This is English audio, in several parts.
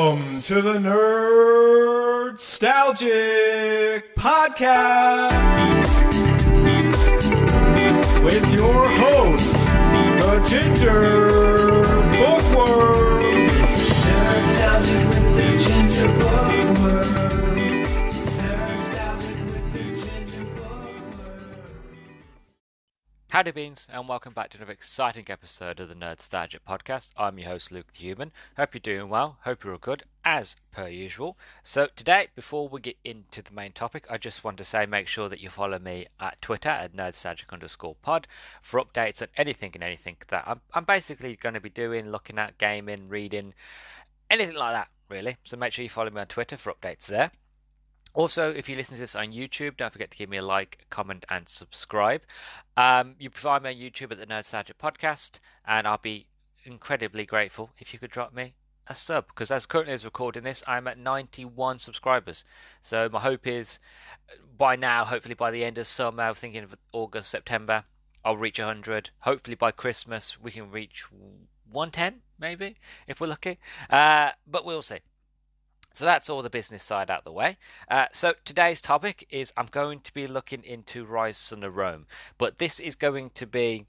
Welcome to the Nerdstalgic Podcast with your host, the Ginger Bookworm. Nerdstalgic with the Ginger Bookworm. Nerdstalgic with the Ginger Bookworm. Howdy beans, and welcome back to another exciting episode of the Nerdstalgic Podcast. I'm your host, Luke the Human. Hope you're doing well, hope you're all good, as per usual. So today, before we get into the main topic, I just want to say make sure that you follow me at Twitter at nerdstalgic_pod for updates on anything that I'm basically going to be doing, looking at, gaming, reading, anything like that, really. So make sure you follow me on Twitter for updates there. Also, if you listen to this on YouTube, don't forget to give me a like, comment, and subscribe. You can find me on YouTube at the Nerdstalgic Podcast, and I'll be incredibly grateful if you could drop me a sub, because as currently as recording this, I'm at 91 subscribers. So my hope is, by now, hopefully by the end of summer, thinking of August, September, I'll reach 100. Hopefully by Christmas, we can reach 110, maybe, if we're lucky. But we'll see. So that's all the business side out of the way. So today's topic is I'm going to be looking into Ryse Son of Rome. But this is going to be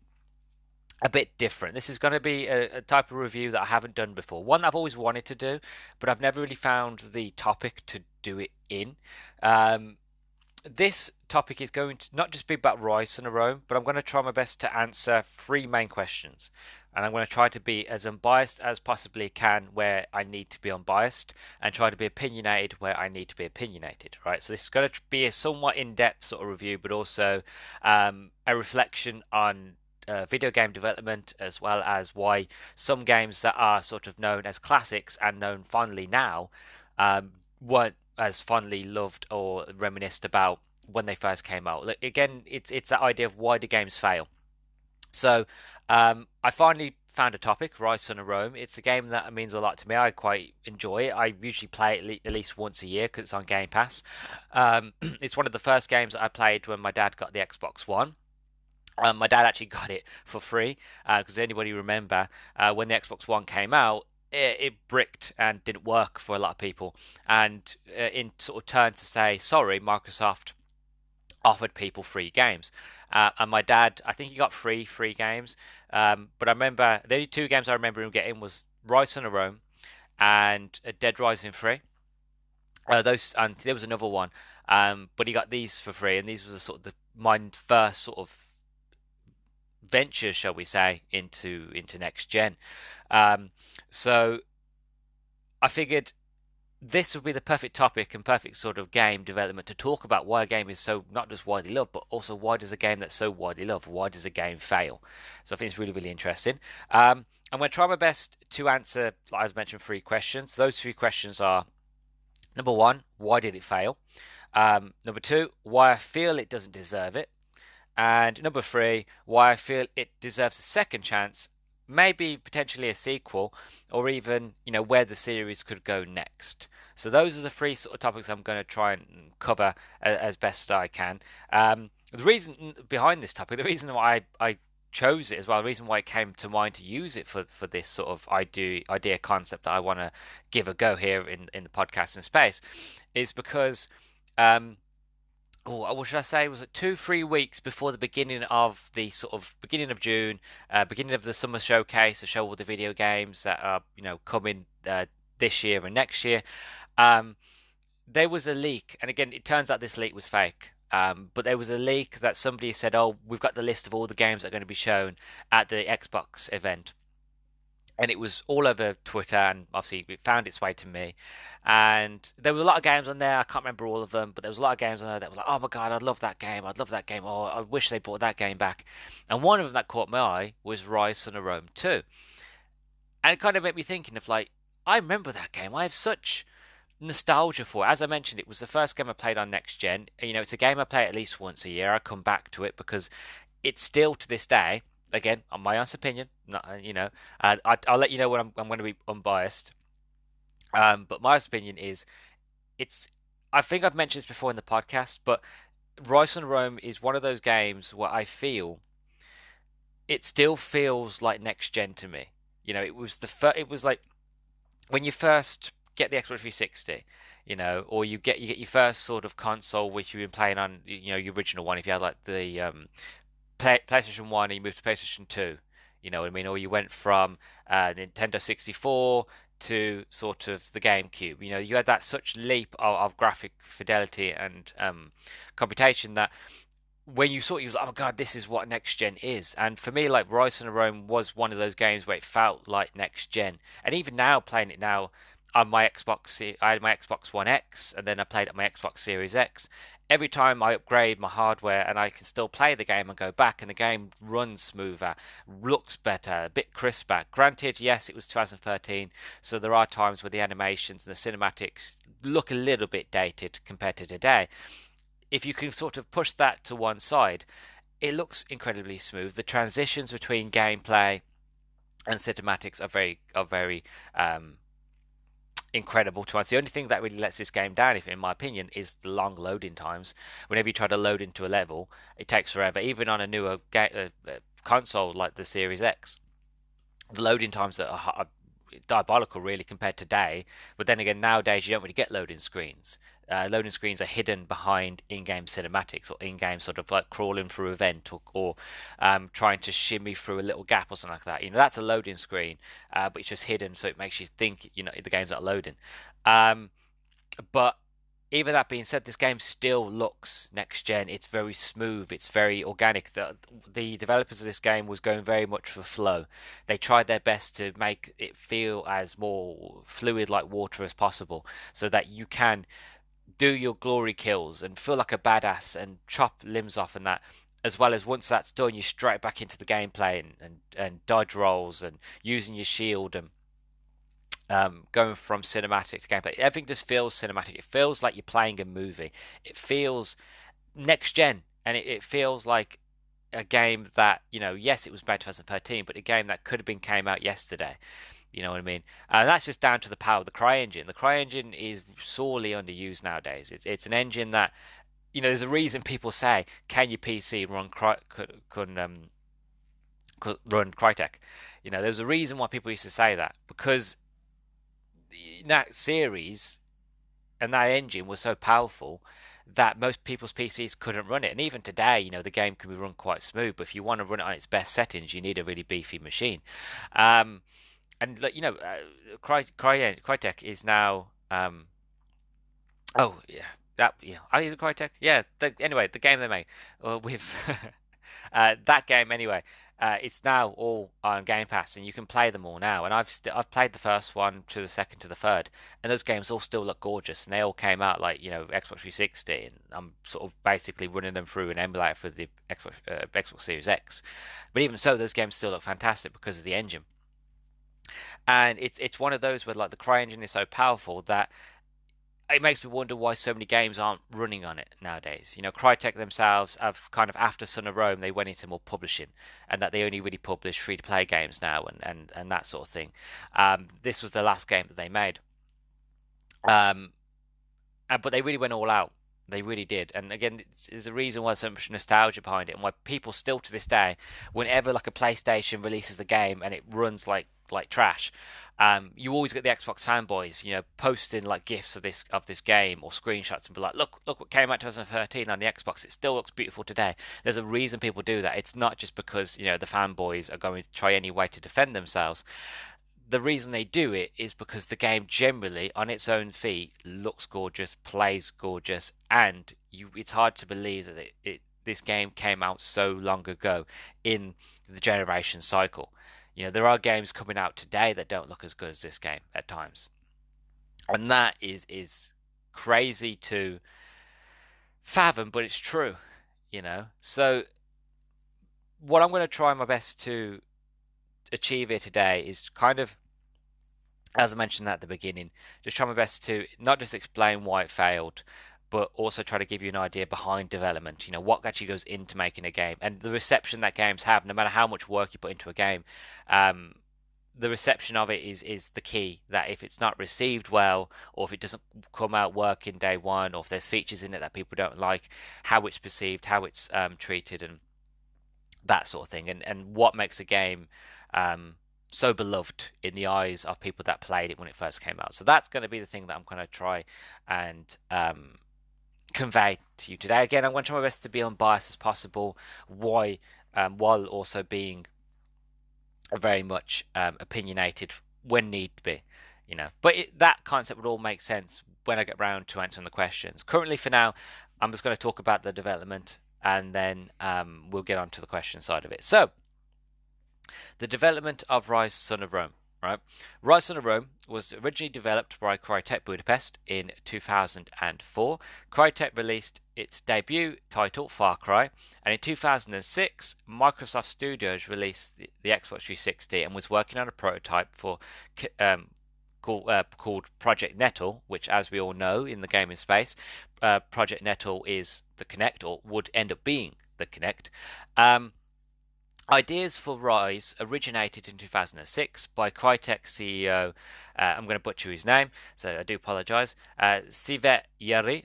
a bit different. This is going to be a type of review that I haven't done before. One that I've always wanted to do, but I've never really found the topic to do it in. This topic is going to not just be about Ryse Son of Rome, but I'm going to try my best to answer three main questions. And I'm going to try to be as unbiased as possibly can where I need to be unbiased, and try to be opinionated where I need to be opinionated, right? So this is going to be a somewhat in-depth sort of review, but also a reflection on video game development, as well as why some games that are sort of known as classics and known fondly now weren't as fondly loved or reminisced about when they first came out. Again, it's that idea of why do games fail. So I finally found a topic, Ryse Son of Rome. It's a game that means a lot to me. I quite enjoy it. I usually play it at least once a year because it's on Game Pass. It's one of the first games that I played when my dad got the Xbox One. My dad actually got it for free because anybody remember when the Xbox One came out, it bricked and didn't work for a lot of people. And in sort of turn to say, sorry, Microsoft offered people free games. And my dad, I think he got free games. But I remember, the only two games I remember him getting was Ryse Son of Rome and Dead Rising 3. Those, and there was another one. But he got these for free, and these was my first sort of venture, shall we say, into next gen. So I figured this would be the perfect topic and perfect sort of game development to talk about why a game is so not just widely loved, but also why does a game that's so widely loved, why does a game fail? So I think it's really, really interesting. I'm going to try my best to answer, like I mentioned, three questions. Those three questions are, number one, why did it fail? Number two, why I feel it doesn't deserve it. And number three, why I feel it deserves a second chance, maybe potentially a sequel, or even, where the series could go next. So those are the three sort of topics I'm going to try and cover as best I can. The reason behind this topic, the reason why I chose it as well, the reason why it came to mind to use it for this sort of idea concept that I want to give a go here in the podcasting space, is because what should I say? Was it 2-3 weeks before the beginning of the beginning of June, beginning of the summer showcase, to show all the video games that are coming this year and next year? There was a leak, and again, it turns out this leak was fake. But there was a leak that somebody said, "Oh, we've got the list of all the games that are going to be shown at the Xbox event." And it was all over Twitter, and obviously it found its way to me. And there was a lot of games on there. I can't remember all of them, but there was a lot of games on there that were like, oh my god, I'd love that game. I'd love that game. Oh, I wish they brought that game back. And one of them that caught my eye was Ryse Son of Rome 2. And it kind of made me thinking of I remember that game. I have such nostalgia for it. As I mentioned, it was the first game I played on next gen. It's a game I play at least once a year. I come back to it because it's still to this day, again, on my honest opinion, not, I'll let you know when I'm going to be unbiased. But my honest opinion is, I think I've mentioned this before in the podcast, but Ryse Son of Rome is one of those games where I feel it still feels like next gen to me. It was like when you first get the Xbox 360, or you get your first sort of console which you've been playing on, your original one. If you had like the PlayStation 1 and you moved to PlayStation 2, you know what I mean? Or you went from Nintendo 64 to sort of the GameCube. You had that such leap of graphic fidelity and computation that when you saw it, you was like, oh my god, this is what next gen is. And for me, like Ryse Son Of Rome was one of those games where it felt like next gen. And even now, playing it now on my Xbox, I had my Xbox One X, and then I played it on my Xbox Series X. Every time I upgrade my hardware, and I can still play the game and go back, and the game runs smoother, looks better, a bit crisper. Granted, yes, it was 2013, so there are times where the animations and the cinematics look a little bit dated compared to today. If you can sort of push that to one side, it looks incredibly smooth. The transitions between gameplay and cinematics are very incredible to us. The only thing that really lets this game down, if in my opinion, is the long loading times. Whenever you try to load into a level, it takes forever. Even on a newer console like the Series X, the loading times are diabolical, really, compared to today. But then again, nowadays you don't really get loading screens. Loading screens are hidden behind in-game cinematics or in-game sort of like crawling through a vent or trying to shimmy through a little gap or something like that. That's a loading screen, but it's just hidden, so it makes you think the game's not loading. But even that being said, this game still looks next gen. It's very smooth. It's very organic. The developers of this game was going very much for flow. They tried their best to make it feel as more fluid like water as possible, so that you can do your glory kills and feel like a badass and chop limbs off and that, as well as once that's done, you straight back into the gameplay and dodge rolls and using your shield and going from cinematic to gameplay. Everything just feels cinematic. It feels like you're playing a movie. It feels next gen, and it feels like a game that, yes, it was made 2013, but a game that could have been came out yesterday. You know what I mean? And that's just down to the power of the CryEngine. The CryEngine is sorely underused nowadays. It's an engine that, there's a reason people say, can your PC run Crytek? There's a reason why people used to say that, because that series and that engine was so powerful that most people's PCs couldn't run it. And even today, the game can be run quite smooth, but if you want to run it on its best settings, you need a really beefy machine. And Crytek is now. Oh yeah, I use Crytek. Yeah. Anyway, the game they make with that game anyway. It's now all on Game Pass, and you can play them all now. And I've played the first one to the second to the third, and those games all still look gorgeous. And they all came out like Xbox 360, and I'm sort of basically running them through an emulator for the Xbox Series X. But even so, those games still look fantastic because of the engine. And it's one of those where like the CryEngine is so powerful that it makes me wonder why so many games aren't running on it nowadays. Crytek themselves have kind of, after Son of Rome, they went into more publishing, and that they only really publish free-to-play games now and that sort of thing. This was the last game that they made, but they really went all out. They really did. And again, there's a reason why there's so much nostalgia behind it, and why people still to this day, whenever like a PlayStation releases the game and it runs like trash, you always get the Xbox fanboys, posting like gifs of this game or screenshots and be like, look what came out 2013 on the Xbox. It still looks beautiful today. There's a reason people do that. It's not just because the fanboys are going to try any way to defend themselves. The reason they do it is because the game generally, on its own feet, looks gorgeous, plays gorgeous, and it's hard to believe that this game came out so long ago in the generation cycle. There are games coming out today that don't look as good as this game at times, and that is crazy to fathom, but it's true. So what I'm going to try my best to achieve here today is kind of, as I mentioned at the beginning, just try my best to not just explain why it failed, but also try to give you an idea behind development. What actually goes into making a game, and the reception that games have, no matter how much work you put into a game. The reception of it is the key. That if it's not received well, or if it doesn't come out working day one, or if there's features in it that people don't like, how it's perceived, how it's treated, and that sort of thing, and what makes a game so beloved in the eyes of people that played it when it first came out. So that's going to be the thing that I'm going to try and convey to you today. Again, I'm going to try my best to be unbiased as possible, while also being very much opinionated when need to be, But that concept would all make sense when I get round to answering the questions. Currently, for now, I'm just going to talk about the development, and then we'll get on to the question side of it. So, the development of Ryse Son of Rome. Right, Ryse Son of Rome was originally developed by Crytek Budapest in 2004. Crytek released its debut title, Far Cry, and in 2006, Microsoft Studios released the Xbox 360 and was working on a prototype for called Project Nettle, which, as we all know in the gaming space, Project Nettle is the Kinect, or would end up being the Kinect. Ideas for Ryse originated in 2006 by Crytek CEO, I'm going to butcher his name, so I do apologise, Sivet Yerli,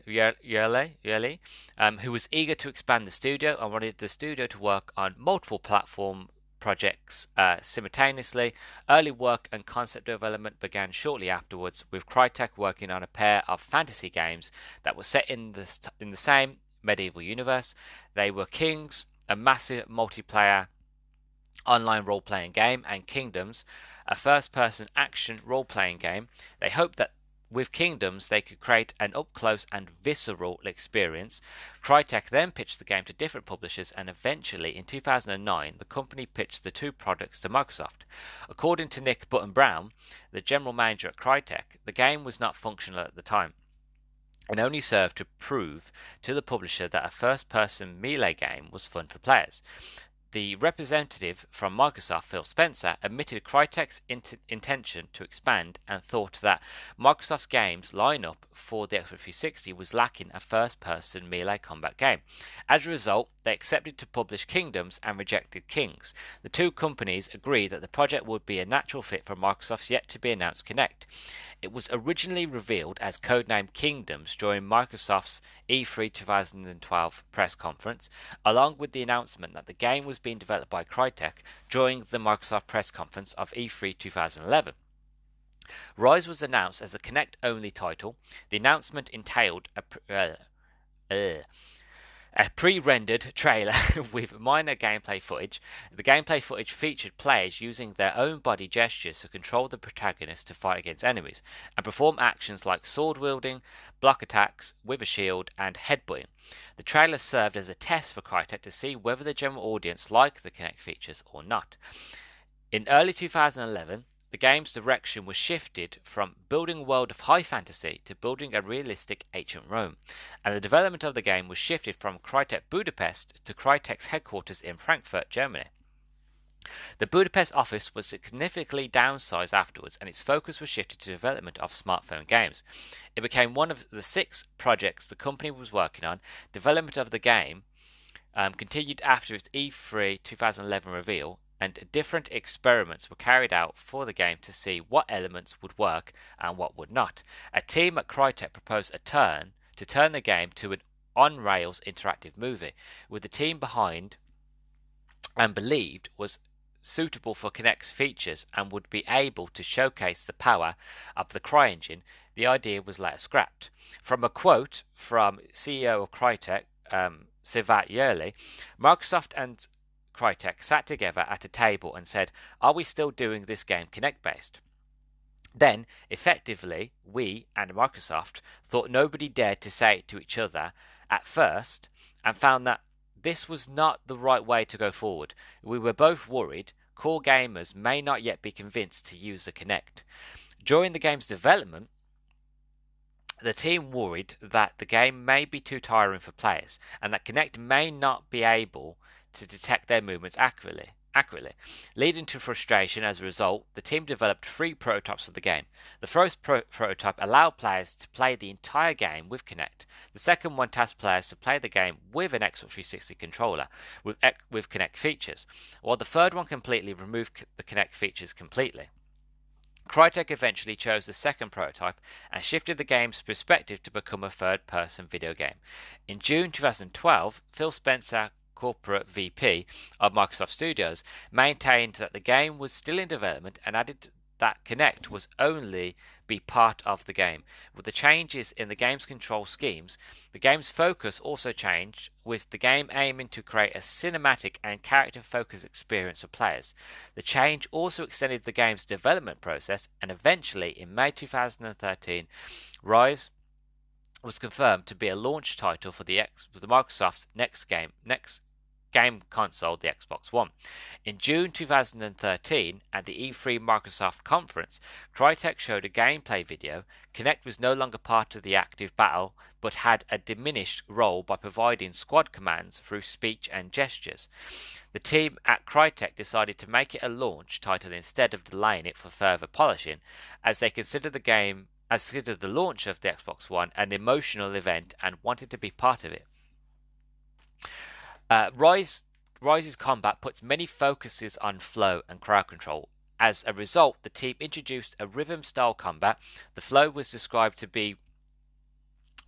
who was eager to expand the studio and wanted the studio to work on multiple platform projects simultaneously. Early work and concept development began shortly afterwards, with Crytek working on a pair of fantasy games that were set in the same medieval universe. They were Kings, a massive multiplayer online role-playing game, and Kingdoms, a first-person action role-playing game. They hoped that with Kingdoms they could create an up-close and visceral experience. Crytek then pitched the game to different publishers, and eventually in 2009 the company pitched the two products to Microsoft. According to Nick Button-Brown, the general manager at Crytek, the game was not functional at the time and only served to prove to the publisher that a first-person melee game was fun for players. The representative from Microsoft, Phil Spencer, admitted Crytek's intention to expand and thought that Microsoft's games lineup for the Xbox 360 was lacking a first-person melee combat game. As a result, they accepted to publish Kingdoms and rejected Kings. The two companies agreed that the project would be a natural fit for Microsoft's yet-to-be-announced Kinect. It was originally revealed as codenamed Kingdoms during Microsoft's E3 2012 press conference, along with the announcement that the game was being developed by Crytek during the Microsoft press conference of E3 2011. Ryse was announced as a Kinect-only title. The announcement entailed a pre-rendered trailer with minor gameplay footage. The gameplay footage featured players using their own body gestures to control the protagonist to fight against enemies and perform actions like sword wielding, block attacks with a shield, and headbutting. The trailer served as a test for Crytek to see whether the general audience liked the Kinect features or not. In early 2011, the game's direction was shifted from building a world of high fantasy to building a realistic ancient Rome, and the development of the game was shifted from Crytek Budapest to Crytek's headquarters in Frankfurt, Germany. The Budapest office was significantly downsized afterwards, and its focus was shifted to development of smartphone games. It became one of the 6 projects the company was working on. Development of the game continued after its E3 2011 reveal, and different experiments were carried out for the game to see what elements would work and what would not. A team at Crytek proposed to turn the game to an on-rails interactive movie, with the team behind and believed was suitable for Kinect's features and would be able to showcase the power of the CryEngine. The idea was later scrapped. From a quote from CEO of Crytek, Sivat Yerli, Microsoft and Crytek sat together at a table and said, "Are we still doing this game Kinect-based?" Then, effectively, we and Microsoft thought nobody dared to say it to each other at first, and found that this was not the right way to go forward. We were both worried core gamers may not yet be convinced to use the Kinect. During the game's development, the team worried that the game may be too tiring for players, and that Kinect may not be able to detect their movements accurately. Leading to frustration. As a result, the team developed 3 prototypes of the game. The first prototype allowed players to play the entire game with Kinect. The second one tasked players to play the game with an Xbox 360 controller with Kinect features, while the third one completely removed the Kinect features completely. Crytek eventually chose the second prototype and shifted the game's perspective to become a third-person video game. In June 2012, Phil Spencer corporate VP of Microsoft Studios, maintained that the game was still in development and added that Kinect was only be part of the game. With the changes in the game's control schemes, the game's focus also changed, with the game aiming to create a cinematic and character-focused experience for players. The change also extended the game's development process, and eventually, in May 2013, Ryse was confirmed to be a launch title for the Microsoft's next game console, the Xbox One. In June 2013, at the E3 Microsoft conference, Crytek showed a gameplay video. Kinect was no longer part of the active battle, but had a diminished role by providing squad commands through speech and gestures. The team at Crytek decided to make it a launch title instead of delaying it for further polishing, as they considered the launch of the Xbox One an emotional event and wanted to be part of it. Ryse's combat puts many focuses on flow and crowd control. As a result, the team introduced a rhythm-style combat. The flow was described to be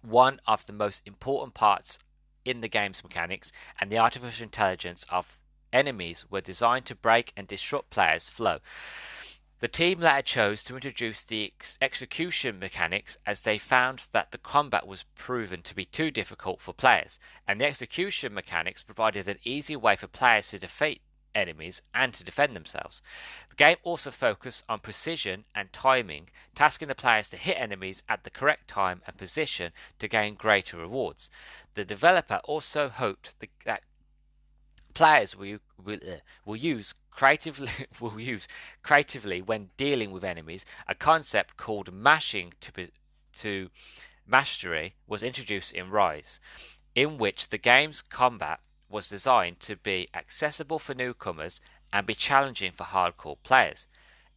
one of the most important parts in the game's mechanics, and the artificial intelligence of enemies were designed to break and disrupt players' flow. The team later chose to introduce the execution mechanics, as they found that the combat was proven to be too difficult for players, and the execution mechanics provided an easy way for players to defeat enemies and to defend themselves. The game also focused on precision and timing, tasking the players to hit enemies at the correct time and position to gain greater rewards. The developer also hoped that players will use creatively when dealing with enemies. A concept called mashing to mastery was introduced in Ryse, in which the game's combat was designed to be accessible for newcomers and be challenging for hardcore players.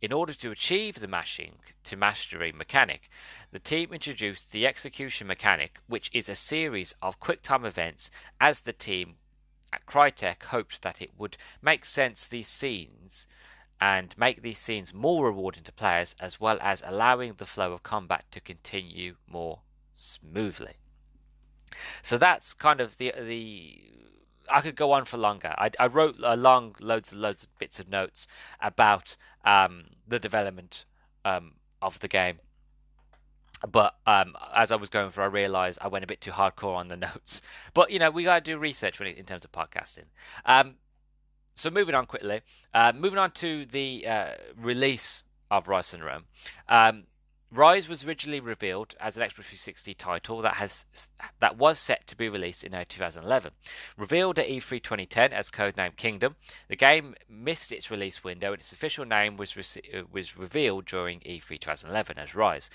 In order to achieve the mashing to mastery mechanic, the team introduced the execution mechanic, which is a series of quick-time events, as the team at Crytek hoped that it would make these scenes more rewarding to players, as well as allowing the flow of combat to continue more smoothly. So that's kind of the I could go on for longer. I wrote loads of bits of notes about the development of the game. But as I was going through, I realised I went a bit too hardcore on the notes. But, we got to do research in terms of podcasting. So moving on quickly. Moving on to the release of Ryse Son of Rome. Ryse was originally revealed as an Xbox 360 title that was set to be released in 2011. Revealed at E3 2010 as codename Kingdom, the game missed its release window, and its official name was revealed during E3 2011 as Ryse.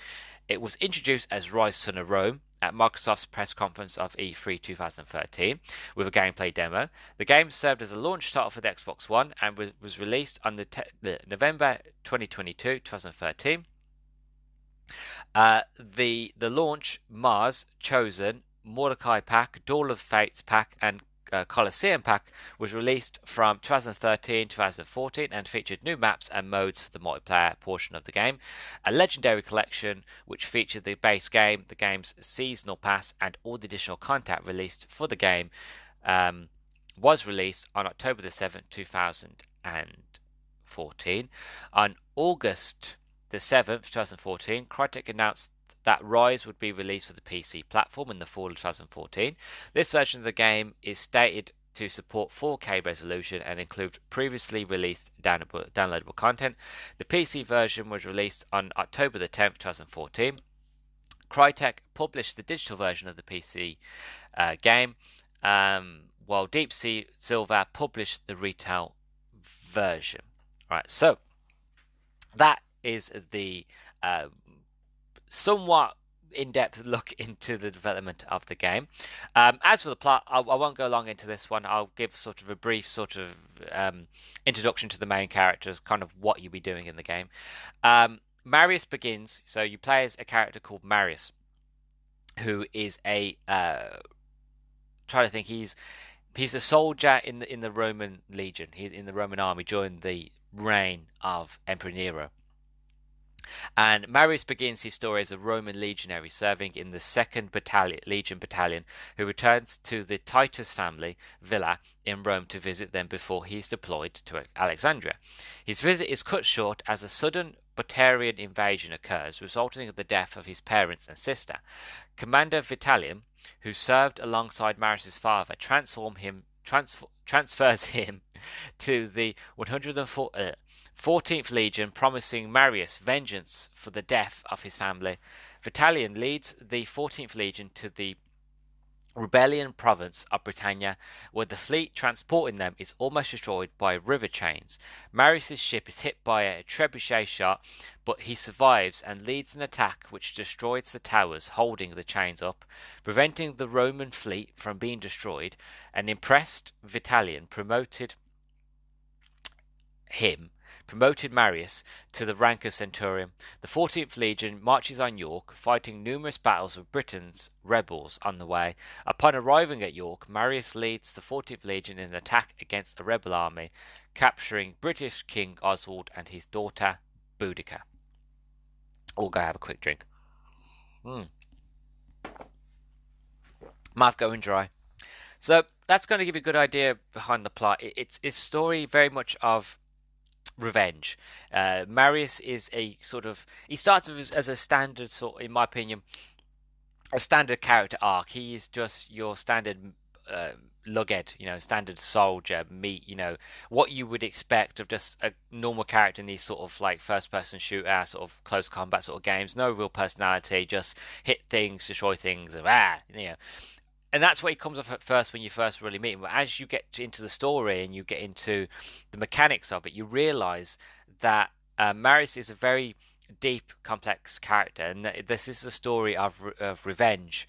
It was introduced as Ryse Son of Rome at Microsoft's press conference of E3 2013 with a gameplay demo. The game served as a launch title for the Xbox One and was released on the November 2013. The launch Mars, Chosen, Mordecai Pack, Duel of Fates Pack, and Colosseum Pack was released from 2013 2014 and featured new maps and modes for the multiplayer portion of the game. A legendary collection which featured the base game, the game's seasonal pass, and all the additional content released for the game was released on October the 7th 2014. On August the 7th 2014, Crytek announced that Ryse would be released for the PC platform in the fall of 2014. This version of the game is stated to support 4K resolution and include previously released downloadable content. The PC version was released on October the 10th, 2014. Crytek published the digital version of the PC game, while Deep Silver published the retail version. Right, so that is the somewhat in-depth look into the development of the game. As for the plot, I won't go long into this one. I'll give sort of a brief introduction to the main characters, kind of what you'll be doing in the game. Marius begins, so you play as a character called Marius, who is he's a soldier in the Roman Legion. He's in the Roman army during the reign of Emperor Nero. And Marius begins his story as a Roman legionary serving in the 2nd Legion Battalion, who returns to the Titus family villa in Rome to visit them before he is deployed to Alexandria. His visit is cut short as a sudden Butarian invasion occurs, resulting in the death of his parents and sister. Commander Vitalian, who served alongside Marius' father, transfers him to the 14th Legion, promising Marius vengeance for the death of his family. Vitalian leads the 14th Legion to the rebellion province of Britannia, where the fleet transporting them is almost destroyed by river chains. Marius' ship is hit by a trebuchet shot, but he survives and leads an attack which destroys the towers holding the chains up, preventing the Roman fleet from being destroyed. An impressed Vitalian promoted Marius to the rank of centurion. The 14th Legion marches on York, fighting numerous battles with Britain's rebels on the way. Upon arriving at York, Marius leads the 14th Legion in an attack against a rebel army, capturing British King Oswald and his daughter Boudica. We'll go have a quick drink. Mouth going dry. So that's going to give you a good idea behind the plot. It's a story very much of revenge. Marius is a sort of, he starts as a standard sort, in my opinion, a standard character arc. He is just your standard lughead, standard soldier, what you would expect of just a normal character in these sort of like first person shooter, sort of close combat sort of games. No real personality, just hit things, destroy things, and that's what he comes off at first when you first really meet him. But as you get into the story and you get into the mechanics of it, you realise that Marius is a very deep, complex character, and this is a story of revenge.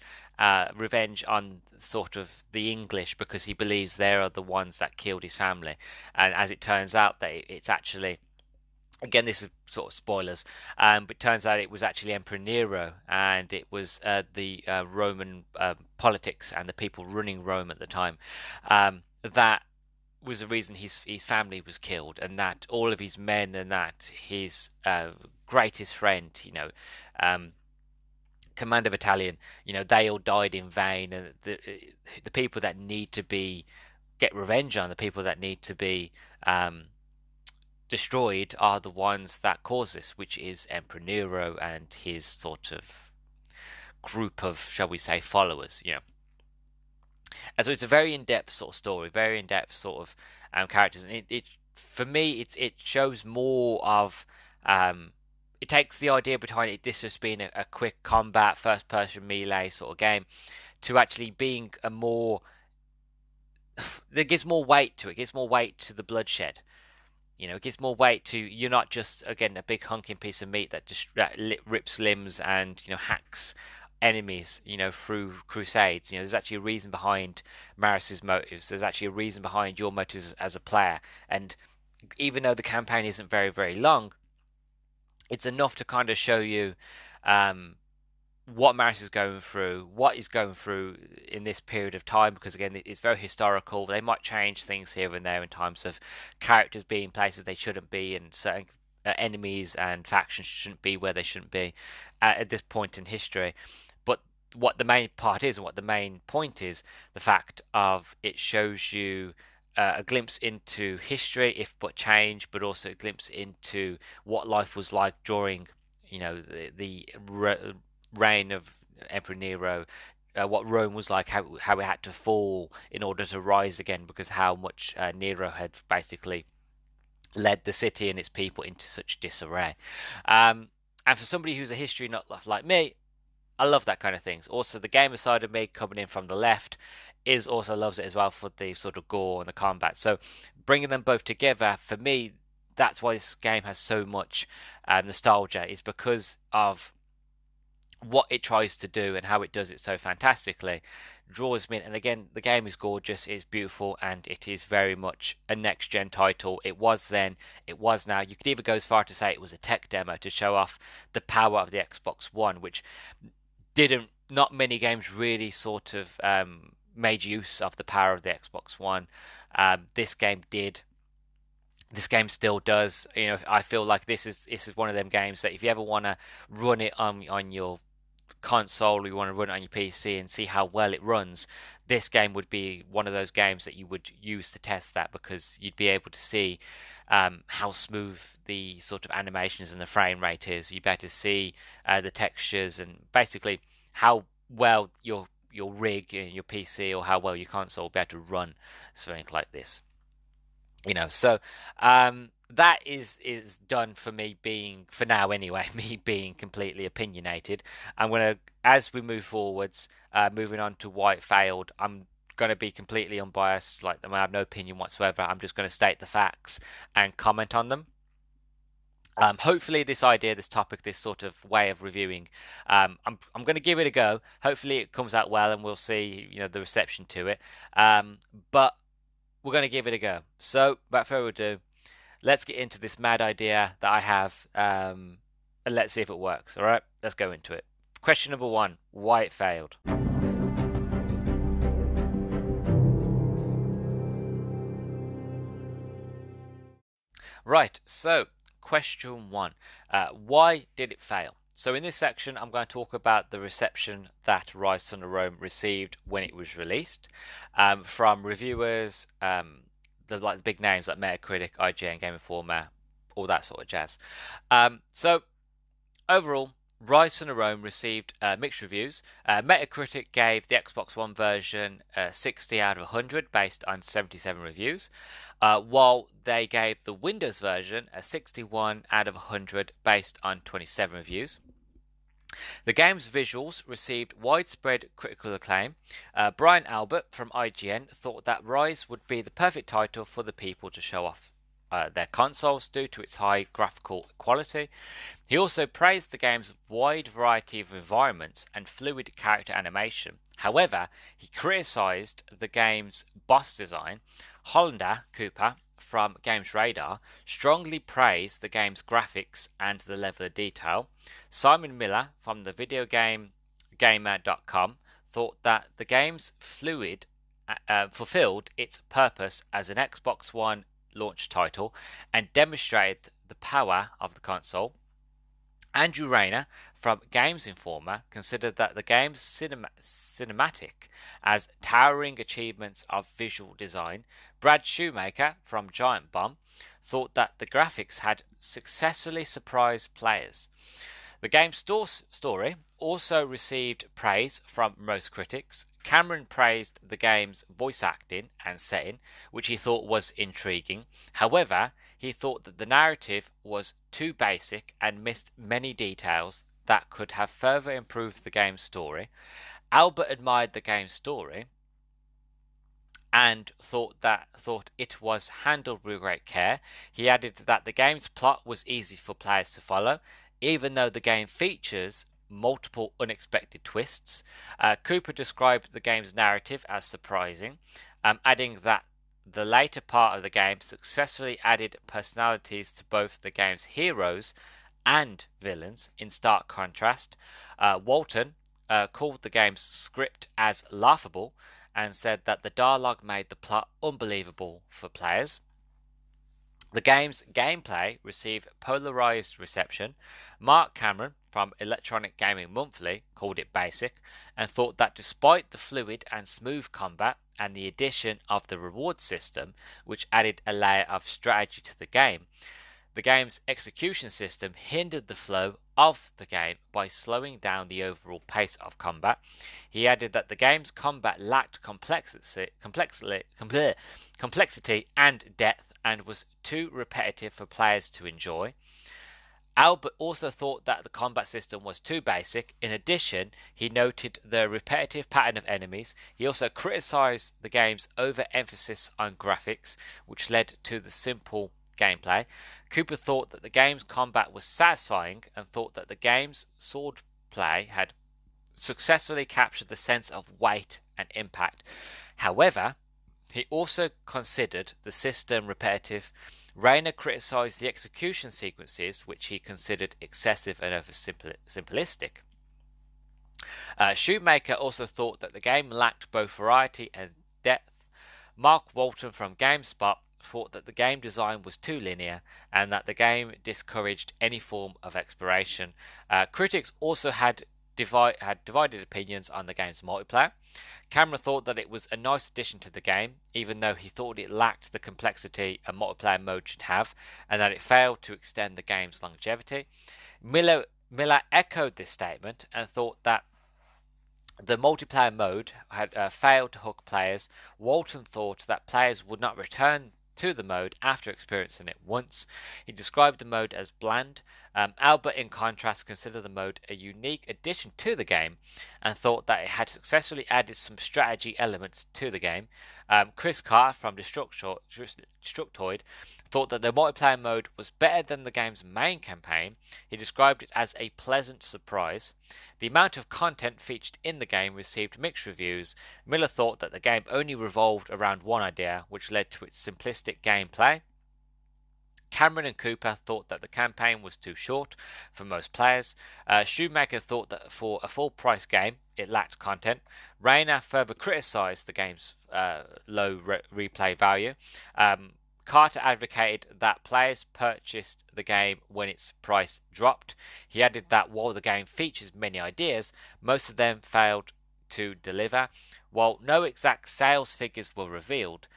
Revenge on sort of the English, because he believes they are the ones that killed his family. And as it turns out, that it's actually, again, this is sort of spoilers, but it turns out it was actually Emperor Nero, and it was the Roman politics and the people running Rome at the time that was the reason his family was killed, and that all of his men and that his greatest friend, Commander Vitalian, they all died in vain, and the people that need to get revenge on, the people that need to be destroyed are the ones that cause this, which is Emperor Nero and his sort of group of, shall we say, followers, And so it's a very in-depth sort of story, very in-depth sort of characters, and it for me it shows more of it takes the idea behind it, this just being a quick combat first-person melee sort of game, to actually being a more that gives more weight to it, gives more weight to the bloodshed. It gives more weight to, you're not just, again, a big hunking piece of meat that just rips limbs and, hacks enemies, through crusades. There's actually a reason behind Marius's motives. There's actually a reason behind your motives as a player. And even though the campaign isn't very, very long, it's enough to kind of show you what Marius is going through, what he's going through in this period of time, because again, it's very historical. They might change things here and there in terms of characters being places they shouldn't be, and certain enemies and factions shouldn't be where they shouldn't be at this point in history. But what the main part is, and what the main point is, the fact of it shows you a glimpse into history, if but change, but also a glimpse into what life was like during, the reign of Emperor Nero, what Rome was like, how it had to fall in order to rise again, because how much Nero had basically led the city and its people into such disarray. And for somebody who's a history nut like me, I love that kind of things. Also, the gamer side of me, coming in from the left, is also loves it as well for the sort of gore and the combat. So bringing them both together, for me, that's why this game has so much nostalgia, is because of what it tries to do and how it does it so fantastically. Draws me in. And again, the game is gorgeous, it's beautiful, and it is very much a next gen title. It was then, it was now. You could even go as far to say it was a tech demo to show off the power of the Xbox One, which not many games really sort of made use of the power of the Xbox One. This game did. this game still does. I feel like this is one of them games that if you ever want to run it on your console, or you want to run it on your PC and see how well it runs, this game would be one of those games that you would use to test that, because you'd be able to see how smooth the sort of animations and the frame rate is. You'd be able to see the textures and basically how well your rig, your PC, or how well your console will be able to run something like this. So that is done for me being, for now anyway, me being completely opinionated. I'm gonna, as we move forwards, moving on to why it failed, I'm gonna be completely unbiased. Like, I have no opinion whatsoever. I'm just gonna state the facts and comment on them. Hopefully this idea, this topic, this sort of way of reviewing, I'm going to give it a go. Hopefully it comes out well, and we'll see, the reception to it. But we're going to give it a go. So, without further ado, let's get into this mad idea that I have, and let's see if it works. All right, let's go into it. Question number 1: why it failed. Right. So, question 1: why did it fail? So in this section, I'm going to talk about the reception that Ryse Son of Rome received when it was released, from reviewers, the big names like Metacritic, IGN, Game Informer, all that sort of jazz. So overall, Ryse Son of Rome received mixed reviews. Metacritic gave the Xbox One version 60 out of 100 based on 77 reviews, while they gave the Windows version a 61 out of 100 based on 27 reviews. The game's visuals received widespread critical acclaim. Brian Albert from IGN thought that Ryse would be the perfect title for the people to show off their consoles due to its high graphical quality. He also praised the game's wide variety of environments and fluid character animation. However, he criticised the game's boss design. Hollander Cooper from Games Radar strongly praised the game's graphics and the level of detail. Simon Miller from the videogamer.com thought that the game's fluid fulfilled its purpose as an Xbox One launch title and demonstrated the power of the console. Andrew Rayner from Games Informer considered that the game's cinematic as towering achievements of visual design. Brad Shoemaker from Giant Bomb thought that the graphics had successfully surprised players. The game's story also received praise from most critics. Cameron praised the game's voice acting and setting, which he thought was intriguing. However, he thought that the narrative was too basic and missed many details that could have further improved the game's story. Albert admired the game's story and thought it was handled with great care. He added that the game's plot was easy for players to follow, even though the game features multiple unexpected twists. Cooper described the game's narrative as surprising, adding that the later part of the game successfully added personalities to both the game's heroes and villains, in stark contrast. Walton called the game's script as laughable and said that the dialogue made the plot unbelievable for players. The game's gameplay received polarized reception. Mark Cameron from Electronic Gaming Monthly called it basic and thought that despite the fluid and smooth combat and the addition of the reward system, which added a layer of strategy to the game's execution system hindered the flow of the game by slowing down the overall pace of combat. He added that the game's combat lacked complexity and depth and was too repetitive for players to enjoy. Albert also thought that the combat system was too basic. In addition, he noted the repetitive pattern of enemies. He also criticized the game's overemphasis on graphics, which led to the simple gameplay. Cooper thought that the game's combat was satisfying and thought that the game's swordplay had successfully captured the sense of weight and impact. However, he also considered the system repetitive. Rayner criticised the execution sequences, which he considered excessive and over-simplistic. Shoemaker also thought that the game lacked both variety and depth. Mark Walton from GameSpot thought that the game design was too linear and that the game discouraged any form of exploration. Critics also had divided opinions on the game's multiplayer. Cameron thought that it was a nice addition to the game, even though he thought it lacked the complexity a multiplayer mode should have, and that it failed to extend the game's longevity. Miller echoed this statement and thought that the multiplayer mode had failed to hook players. Walton thought that players would not return to the mode after experiencing it once. He described the mode as bland. Albert, in contrast, considered the mode a unique addition to the game and thought that it had successfully added some strategy elements to the game. Chris Carr from Destructoid thought that the multiplayer mode was better than the game's main campaign. He described it as a pleasant surprise. The amount of content featured in the game received mixed reviews. Miller thought that the game only revolved around one idea, which led to its simplistic gameplay. Cameron and Cooper thought that the campaign was too short for most players. Shoemaker thought that for a full-price game, it lacked content. Rayner further criticised the game's low replay value. Carter advocated that players purchased the game when its price dropped. He added that while the game features many ideas, most of them failed to deliver. While no exact sales figures were revealed,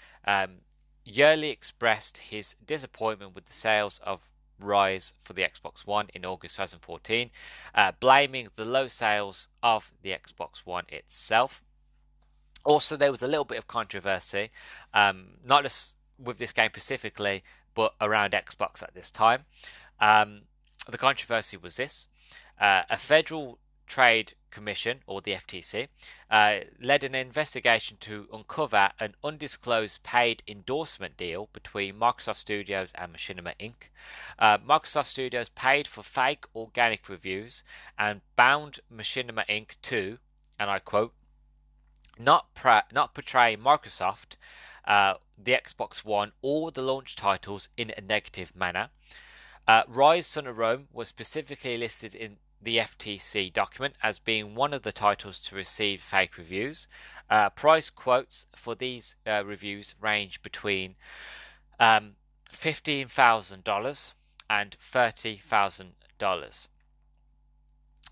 Yearly expressed his disappointment with the sales of Ryse for the Xbox One in August 2014, blaming the low sales of the Xbox One itself. Also, there was a little bit of controversy, not just with this game specifically, but around Xbox at this time. The controversy was this. A federal trade commission, or the FTC, led an investigation to uncover an undisclosed paid endorsement deal between Microsoft Studios and Machinima Inc. Microsoft Studios paid for fake organic reviews and bound Machinima Inc. to, and I quote, not portray Microsoft, the Xbox One, or the launch titles in a negative manner. Ryse Son of Rome was specifically listed in the FTC document as being one of the titles to receive fake reviews. Price quotes for these reviews range between $15,000 and $30,000.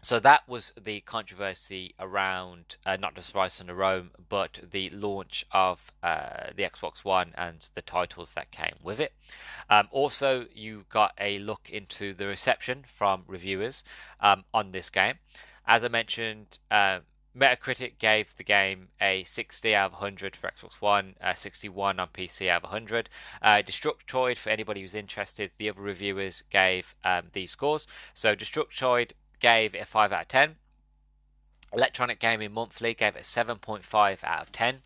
So that was the controversy around not just Ryse Son of Rome, but the launch of the Xbox One and the titles that came with it. Also, you got a look into the reception from reviewers on this game. As I mentioned, Metacritic gave the game a 60 out of 100 for Xbox One, 61 on PC out of 100. Destructoid, for anybody who's interested, the other reviewers gave these scores. So Destructoid gave it a 5 out of 10. Electronic Gaming Monthly gave it a 7.5 out of 10.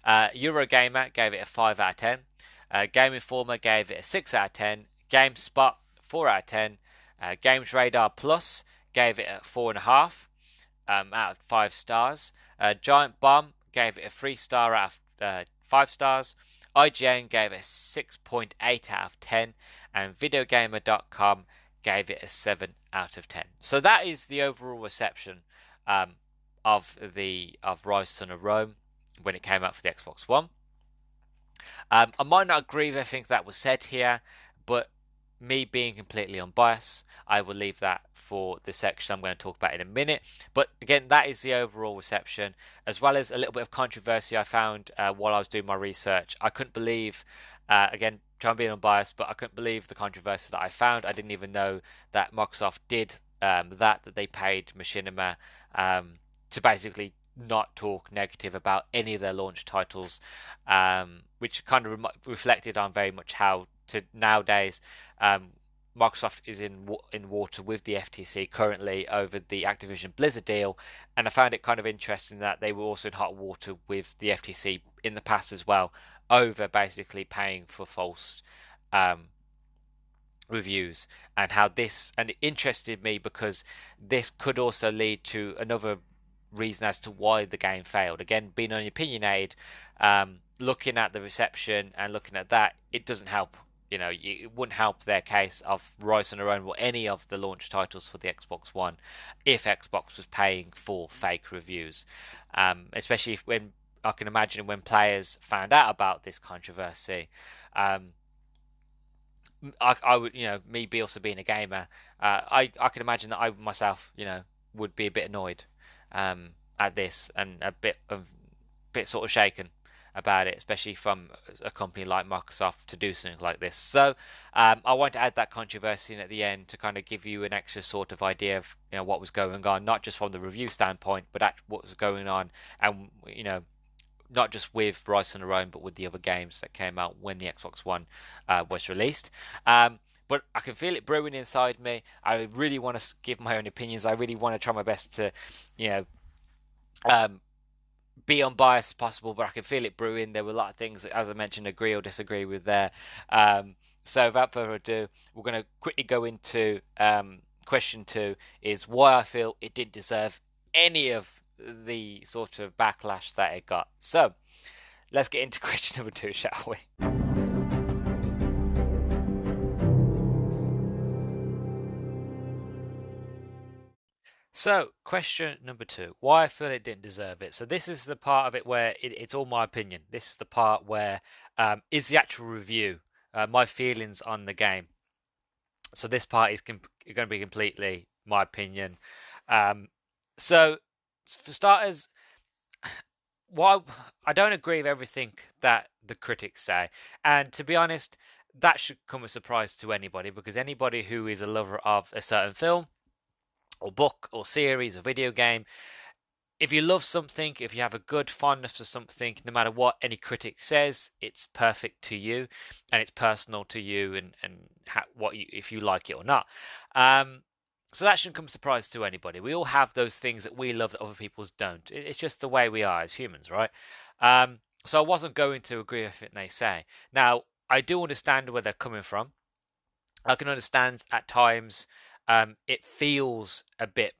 Eurogamer gave it a 5 out of 10. Game Informer gave it a 6 out of 10. GameSpot 4 out of 10. Games Radar Plus gave it a 4.5 out of 5 stars. Giant Bomb gave it a 3-star out of 5 stars. IGN gave it a 6.8 out of 10. And Videogamer.com gave it a 7 out of 10. So that is the overall reception of Ryse Son of Rome when it came out for the Xbox One. I might not agree with everything that was said here, but me being completely unbiased, I will leave that for the section I'm going to talk about in a minute. But again, that is the overall reception, as well as a little bit of controversy I found while I was doing my research. I couldn't believe, again, trying to be unbiased, but I couldn't believe the controversy that I found. I didn't even know that Microsoft did that they paid Machinima to basically not talk negative about any of their launch titles, which kind of reflected on very much how nowadays Microsoft is in water with the FTC currently over the Activision Blizzard deal, and I found it kind of interesting that they were also in hot water with the FTC in the past as well, over basically paying for false reviews, and how this, and it interested me because this could also lead to another reason as to why the game failed. Again, being unopinionated, looking at the reception and looking at that, it doesn't help. You know, it wouldn't help their case of Ryse Son of Rome or any of the launch titles for the Xbox One if Xbox was paying for fake reviews, especially when I can imagine when players found out about this controversy, I would, me be also being a gamer, I can imagine that I myself, would be a bit annoyed at this, and a bit sort of shaken about it, especially from a company like Microsoft to do something like this. So I want to add that controversy in at the end to kind of give you an extra sort of idea of what was going on, not just from the review standpoint, but what was going on, and not just with Ryse Son of Rome, but with the other games that came out when the Xbox One was released. But I can feel it brewing inside me. I really want to give my own opinions. I really want to try my best to, um, be unbiased as possible, but I can feel it brewing. There were a lot of things, as I mentioned, agree or disagree with there. So without further ado, we're going to quickly go into question 2, is why I feel it didn't deserve any of the sort of backlash that it got. So let's get into question number 2, shall we? So, question number 2, why I feel it didn't deserve it. So this is the part of it where it's all my opinion. This is the part where is the actual review, my feelings on the game. So this part is going to be completely my opinion. So for starters, while I don't agree with everything that the critics say, and to be honest, that should come as a surprise to anybody, because anybody who is a lover of a certain film or book or series or video game, if you love something, if you have a good fondness for something, no matter what any critic says, it's perfect to you, and it's personal to you, and if you like it or not. So that shouldn't come as a surprise to anybody. We all have those things that we love that other people don't. It's just the way we are as humans, right? So I wasn't going to agree with it they say. Now, I do understand where they're coming from. I can understand at times it feels a bit,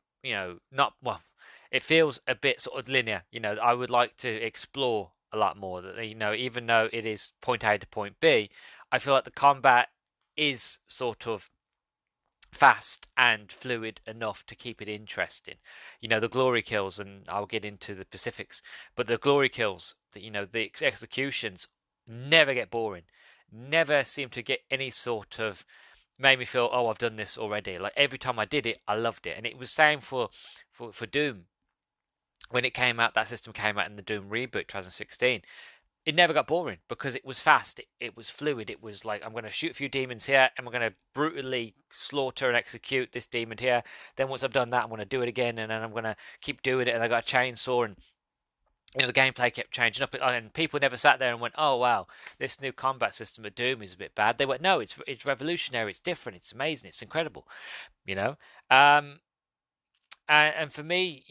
not, well, it feels a bit sort of linear. I would like to explore a lot more. That even though it is point A to point B, I feel like the combat is sort of fast and fluid enough to keep it interesting. The glory kills, and I'll get into the specifics, but the glory kills, the executions never get boring, never seem to get any sort of made me feel, oh, I've done this already. Like every time I did it, I loved it, and it was same for Doom when it came out. That system came out in the Doom reboot 2016. It never got boring because it was fast, it was fluid. It was like, I'm going to shoot a few demons here, and we're going to brutally slaughter and execute this demon here. Then once I've done that, I'm going to do it again, and then I'm going to keep doing it. And I got a chainsaw, and the gameplay kept changing up, and people never sat there and went, "Oh wow, this new combat system at Doom is a bit bad." They went, "No, it's revolutionary, it's different, it's amazing, it's incredible," And for me,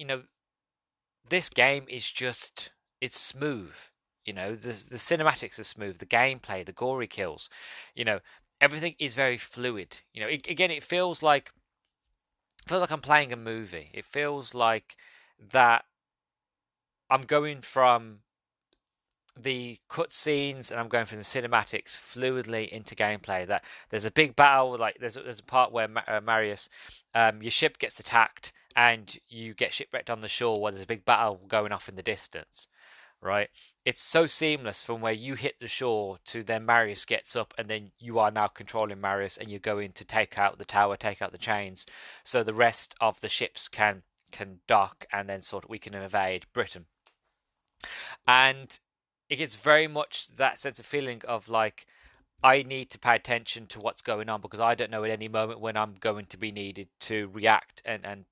this game is just, it's smooth. The cinematics are smooth, the gameplay, the gory kills, everything is very fluid. Again, it feels like I'm playing a movie. It feels like that I'm going from the cutscenes and I'm going from the cinematics fluidly into gameplay. That there's a big battle, like there's a part where Marius, your ship gets attacked and you get shipwrecked on the shore where there's a big battle going off in the distance. Right, it's so seamless from where you hit the shore to then Marius gets up, and then you are now controlling Marius, and you're going to take out the tower, take out the chains, so the rest of the ships can dock, and then sort of we can invade Britain. And it gets very much that sense of feeling of like, I need to pay attention to what's going on, because I don't know at any moment when I'm going to be needed to react and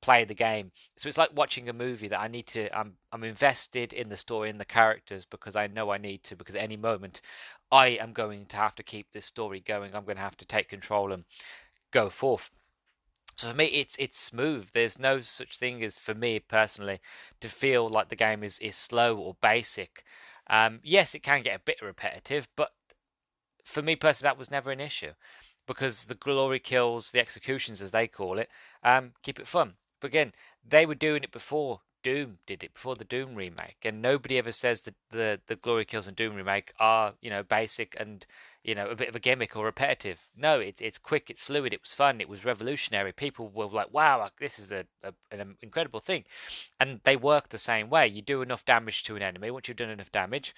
play the game. So it's like watching a movie that I need to. I'm invested in the story and the characters, because I know I need to. Because at any moment, I am going to have to keep this story going. I'm going to have to take control and go forth. So for me, it's smooth. There's no such thing as, for me personally, to feel like the game is slow or basic. Yes, it can get a bit repetitive, but for me personally, that was never an issue, because the glory kills, the executions as they call it, keep it fun. But again, they were doing it before Doom did it, before the Doom remake, and nobody ever says that the glory kills in Doom remake are basic and a bit of a gimmick or repetitive. No, it's quick, it's fluid, it was fun, it was revolutionary. People were like, wow, this is an incredible thing, and they work the same way. You do enough damage to an enemy. Once you've done enough damage,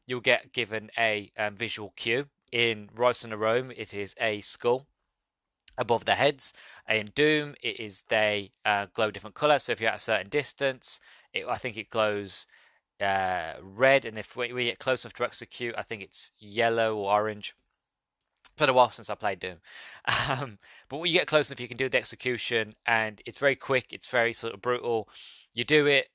you'll get given a visual cue. In Ryse Son Of Rome, it is a skull above their heads. In Doom, it is they glow different colours. So if you're at a certain distance, I think it glows red, and if we get close enough to execute, I think it's yellow or orange. It's been a while since I played Doom, but when you get close enough, you can do the execution, and it's very quick. It's very sort of brutal. You do it,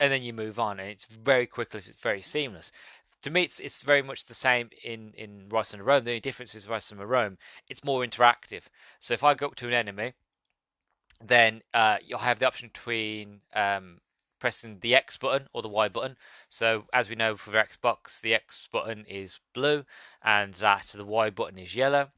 and then you move on, and it's very quickly. It's very seamless. To me, it's very much the same in Ryse Son Of Rome. The only difference is Ryse Son Of Rome, it's more interactive. So if I go up to an enemy, then you'll have the option between pressing the X button or the Y button. So as we know for Xbox, the X button is blue and that the Y button is yellow.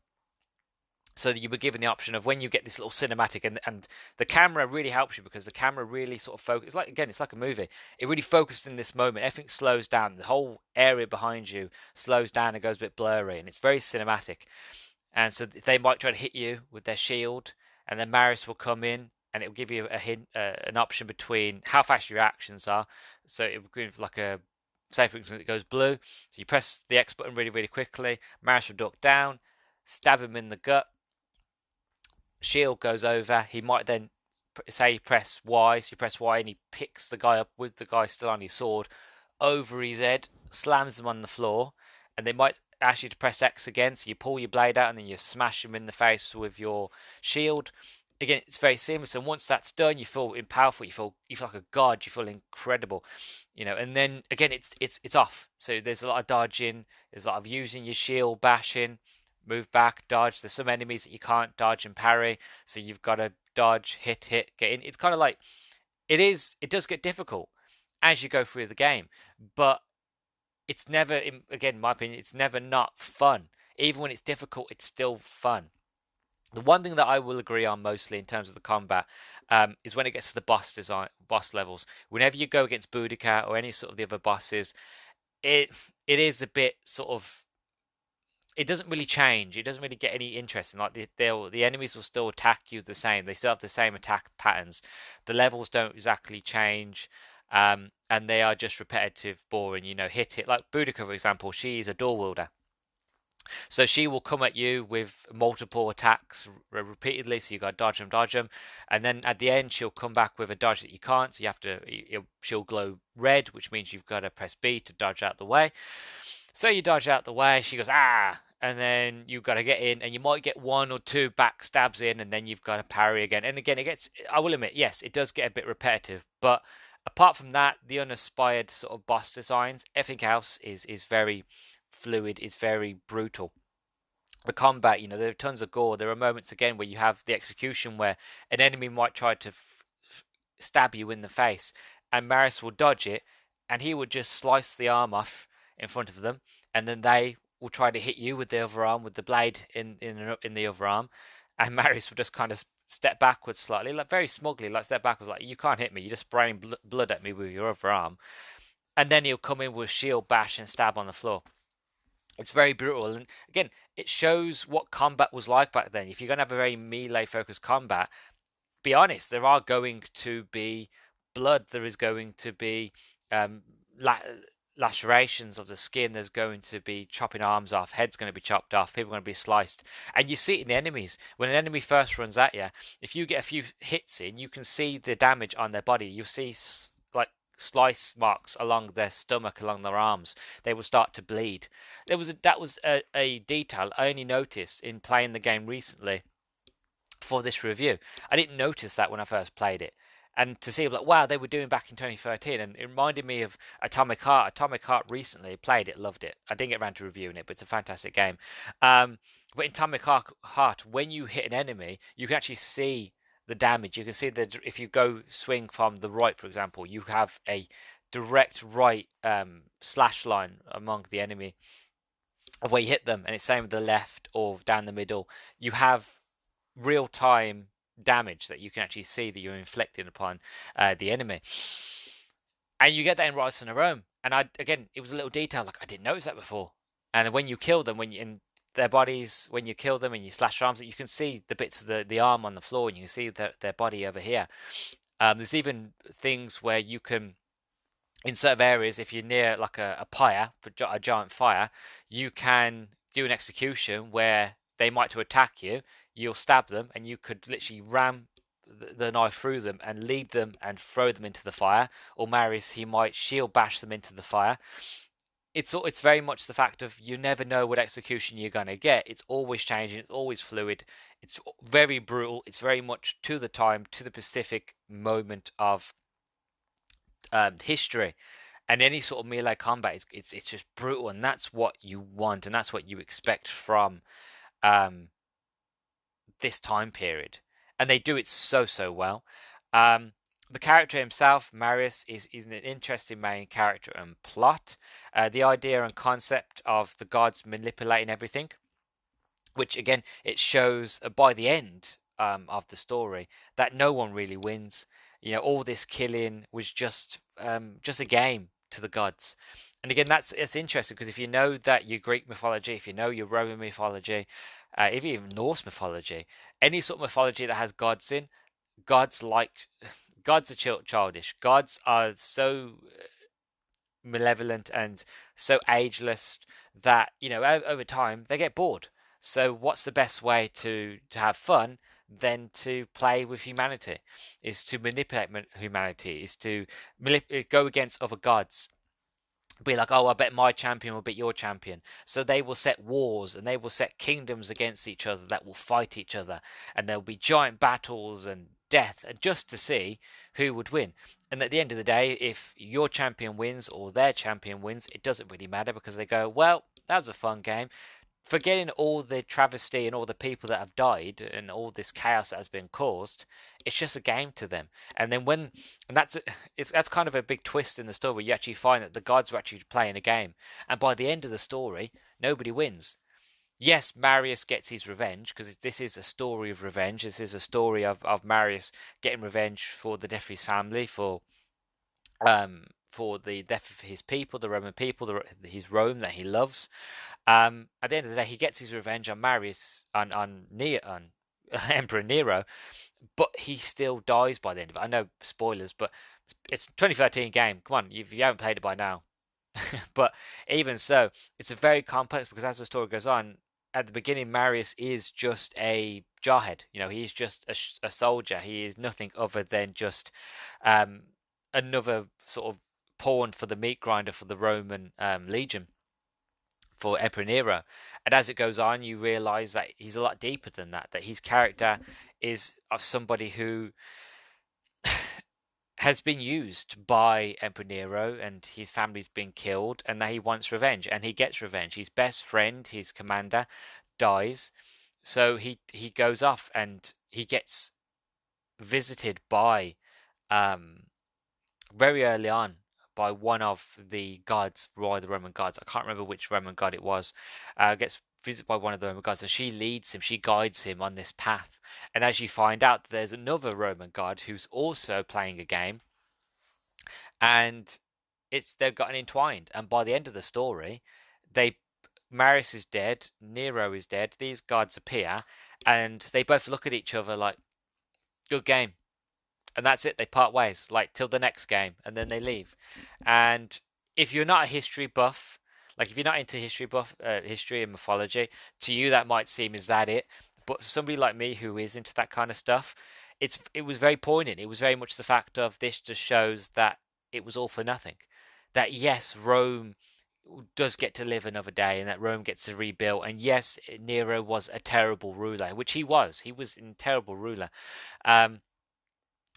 So you were given the option of when you get this little cinematic, and the camera really helps you because the camera really sort of focuses. It's like a movie. It really focused in this moment. Everything slows down. The whole area behind you slows down and goes a bit blurry, and it's very cinematic. And so they might try to hit you with their shield, and then Maris will come in, and it will give you a hint, an option between how fast your actions are. So it will give like a, say for example, it goes blue. So you press the X button really, really quickly. Maris will duck down, stab him in the gut. Shield goes over. He might then say press Y. So you press Y, and he picks the guy up with the guy still on his sword over his head, slams them on the floor, and they might ask you to press X again. So you pull your blade out, and then you smash him in the face with your shield. Again, it's very seamless, and once that's done, you feel powerful. You feel like a god. You feel incredible, And then again, it's off. So there's a lot of dodging. There's a lot of using your shield, bashing, move back, dodge. There's some enemies that you can't dodge and parry, so you've got to dodge, hit, get in. It's kind of like it does get difficult as you go through the game, but it's never, again, in my opinion, it's never not fun. Even when it's difficult, it's still fun. The one thing that I will agree on mostly in terms of the combat is when it gets to the boss levels. Whenever you go against Boudica or any sort of the other bosses, it is a bit sort of, it doesn't really change. It doesn't really get any interesting. Like the enemies will still attack you the same. They still have the same attack patterns. The levels don't exactly change, and they are just repetitive, boring. Hit it. Like Boudica, for example, she's a dual wielder. So she will come at you with multiple attacks repeatedly, so you got to dodge them, and then at the end she'll come back with a dodge that you can't, so you have to. She'll glow red, which means you've got to press B to dodge out the way. So you dodge out the way, she goes and then you've got to get in, and you might get one or two back stabs in, and then you've got to parry again. And again, it gets. I will admit, yes, it does get a bit repetitive, but apart from that, the uninspired sort of boss designs, everything else is very fluid, is very brutal. The combat, there are tons of gore. There are moments again where you have the execution where an enemy might try to stab you in the face, and Maris will dodge it, and he would just slice the arm off in front of them, and then they will try to hit you with the other arm, with the blade in the other arm, and Maris will just kind of step backwards slightly, like very smugly, like step backwards, like you can't hit me, you're just spraying blood at me with your other arm, and then he'll come in with shield bash and stab on the floor. It's very brutal, and again, it shows what combat was like back then. If you're going to have a very melee-focused combat, be honest, there are going to be blood, there is going to be lacerations of the skin, there's going to be chopping arms off, heads going to be chopped off, people are going to be sliced, and you see it in the enemies. When an enemy first runs at you, if you get a few hits in, you can see the damage on their body. You'll see like slice marks along their stomach, along their arms. They will start to bleed. That was a detail I only noticed in playing the game recently for this review. I didn't notice that when I first played it, and to see like, wow, they were doing back in 2013, and it reminded me of Atomic Heart. Atomic Heart recently played it, loved it. I didn't get around to reviewing it, but it's a fantastic game. But in Atomic Heart, when you hit an enemy, you can actually see the damage. You can see that if you go swing from the right, for example, you have a direct right slash line among the enemy of where you hit them, and it's same with the left or down the middle. You have real time damage that you can actually see that you're inflicting upon the enemy, and you get that in Ryse Son Of Rome. And again, it was a little detail, like I didn't notice that before. And when you kill them, in their bodies, when you kill them and you slash arms, you can see the bits of the arm on the floor, and you can see their body over here. There's even things where you can, in certain areas, if you're near like a pyre, a giant fire, you can do an execution where they might to attack you. You'll stab them, and you could literally ram the knife through them and lead them and throw them into the fire. Or Marius, he might shield bash them into the fire. It's very much the fact of you never know what execution you're going to get. It's always changing. It's always fluid. It's very brutal. It's very much to the time, to the specific moment of history. And any sort of melee combat, it's just brutal, and that's what you want, and that's what you expect from um, this time period. And they do it so well. Um, the character himself, Marius, is an interesting main character and plot. The idea and concept of the gods manipulating everything, which again, it shows by the end of the story that no one really wins. You know, all this killing was just a game to the gods. And again, it's interesting because if you know that your Greek mythology, if you know your Roman mythology, if you even Norse mythology, any sort of mythology that has gods in, gods like gods are childish. Gods are so malevolent and so ageless that over time they get bored. So what's the best way to have fun than to play with humanity? Is to manipulate humanity? Is to go against other gods? Be like, oh, I bet my champion will beat your champion. So they will set wars and they will set kingdoms against each other that will fight each other, and there'll be giant battles and death, just to see who would win. And at the end of the day, if your champion wins or their champion wins, it doesn't really matter because they go, well, that was a fun game. Forgetting all the travesty and all the people that have died and all this chaos that has been caused, it's just a game to them. And then that's kind of a big twist in the story. You actually find that the gods were actually playing a game, and by the end of the story, nobody wins. Yes, Marius gets his revenge because this is a story of revenge. This is a story of Marius getting revenge for the death of his family, for the death of his people, the Roman people, his Rome that he loves. At the end of the day, he gets his revenge on Marius, on Emperor Nero, but he still dies by the end of it. I know spoilers, but it's a 2013 game. Come on, if you haven't played it by now. But even so, it's a very complex because as the story goes on, at the beginning, Marius is just a jarhead. He's just a soldier. He is nothing other than just another sort of pawn for the meat grinder for the Roman legion, for Emperor Nero. And as it goes on, you realize that he's a lot deeper than that, that his character is of somebody who has been used by Emperor Nero and his family's been killed, and that he wants revenge, and he gets revenge. His best friend, his commander, dies, so he goes off and he gets visited by very early on by one of the gods, by the Roman gods. I can't remember which Roman god it was. Gets visited by one of the Roman gods, and she leads him, she guides him on this path. And as you find out, there's another Roman god who's also playing a game, and they've gotten entwined. And by the end of the story, Marius is dead, Nero is dead. These gods appear, and they both look at each other like, "Good game." And that's it. They part ways, like till the next game, and then they leave. And if you're not a history buff, like if you're not into history and mythology, to you that might seem, is that it? But for somebody like me who is into that kind of stuff, it was very poignant. It was very much the fact of this just shows that it was all for nothing. That yes, Rome does get to live another day, and that Rome gets to rebuild. And yes, Nero was a terrible ruler, which he was. He was a terrible ruler.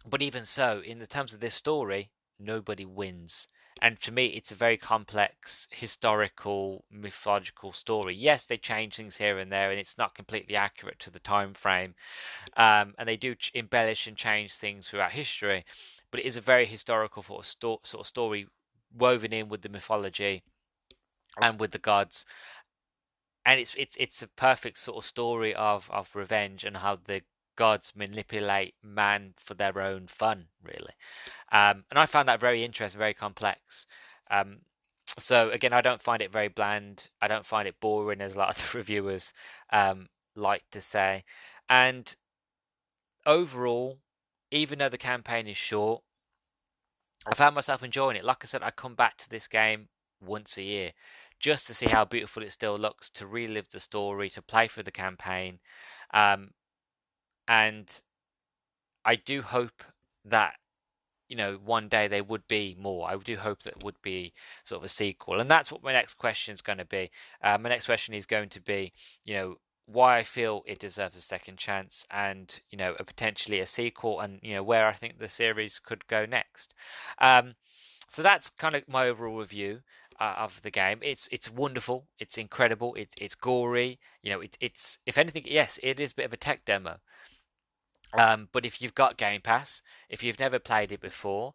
But even so, in the terms of this story, nobody wins. And to me, it's a very complex historical, mythological story. Yes, they change things here and there, and it's not completely accurate to the time frame. And they do embellish and change things throughout history. But it is a very historical sort of story woven in with the mythology and with the gods. And it's a perfect sort of story of revenge and how the gods manipulate man for their own fun, really. And I found that very interesting, very complex. So again, I don't find it very bland. I don't find it boring, as a lot of the reviewers like to say. And overall, even though the campaign is short, I found myself enjoying it. Like I said, I come back to this game once a year just to see how beautiful it still looks, to relive the story, to play through the campaign. And I do hope that, one day there would be more. I do hope that would be sort of a sequel. And that's what my next question is going to be. My next question is going to be, why I feel it deserves a second chance, and, potentially a sequel, and, where I think the series could go next. So that's kind of my overall review of the game. It's wonderful. It's incredible. It's gory. It's if anything, yes, it is a bit of a tech demo. But if you've got Game Pass, if you've never played it before,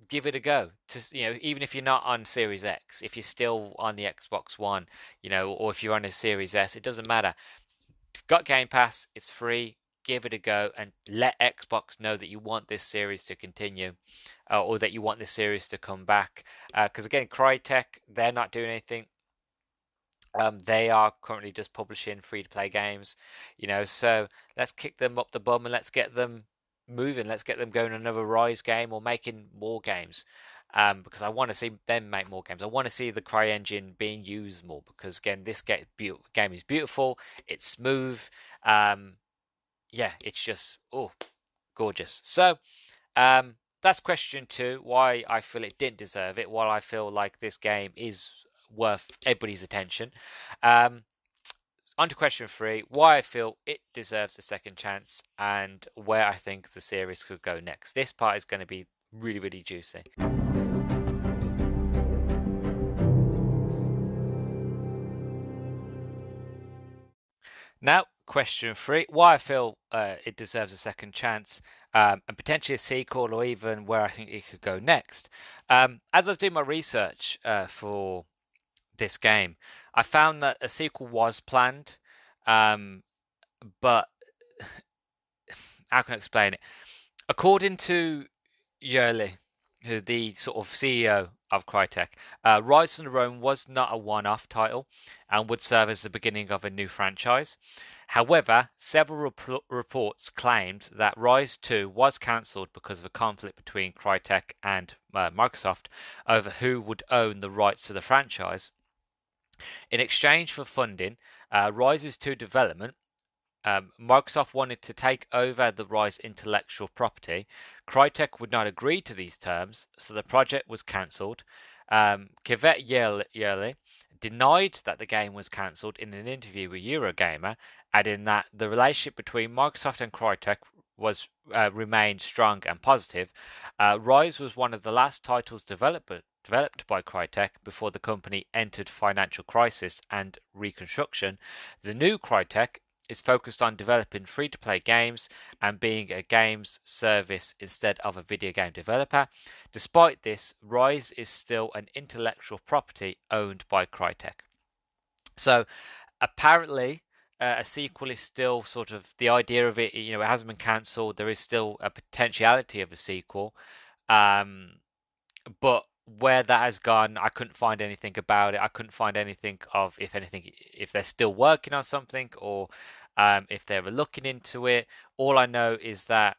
give it a go. Even if you're not on Series X, if you're still on the Xbox One, or if you're on a Series S, it doesn't matter. If you've got Game Pass, it's free. Give it a go and let Xbox know that you want this series to continue, or that you want this series to come back. Because again, Crytek, they're not doing anything. They are currently just publishing free-to-play games, so let's kick them up the bum and let's get them moving. Let's get them going another Ryse game or making more games, because I want to see them make more games. I want to see the CryEngine being used more, because again, this game is beautiful. It's smooth. Yeah, it's just gorgeous. So that's question 2. Why I feel it didn't deserve it. Why I feel like this game is worth everybody's attention. On to question 3. Why I feel it deserves a second chance, and where I think the series could go next. This part is going to be really, really juicy. Now, question 3. Why I feel it deserves a second chance, and potentially a sequel, or even where I think it could go next. As I've done my research for this game, I found that a sequel was planned, but how can I explain it? According to Yerli, who the sort of CEO of Crytek, Ryse Son Of Rome was not a one-off title and would serve as the beginning of a new franchise. However, several reports claimed that Ryse 2 was cancelled because of a conflict between Crytek and Microsoft over who would own the rights to the franchise. In exchange for funding Ryse 2 development, Microsoft wanted to take over the Ryse intellectual property. Crytek would not agree to these terms, so the project was cancelled. Kvet Yerli denied that the game was cancelled in an interview with Eurogamer, adding that the relationship between Microsoft and Crytek was remained strong and positive. Ryse was one of the last titles developed by Crytek before the company entered financial crisis and reconstruction. The new Crytek is focused on developing free-to-play games and being a games service instead of a video game developer. Despite this, Ryse is still an intellectual property owned by Crytek. So apparently a sequel is still sort of the idea of it. It hasn't been cancelled. There is still a potentiality of a sequel, but where that has gone, I couldn't find anything about it. I couldn't find anything of, if they're still working on something, or if they were looking into it. All I know is that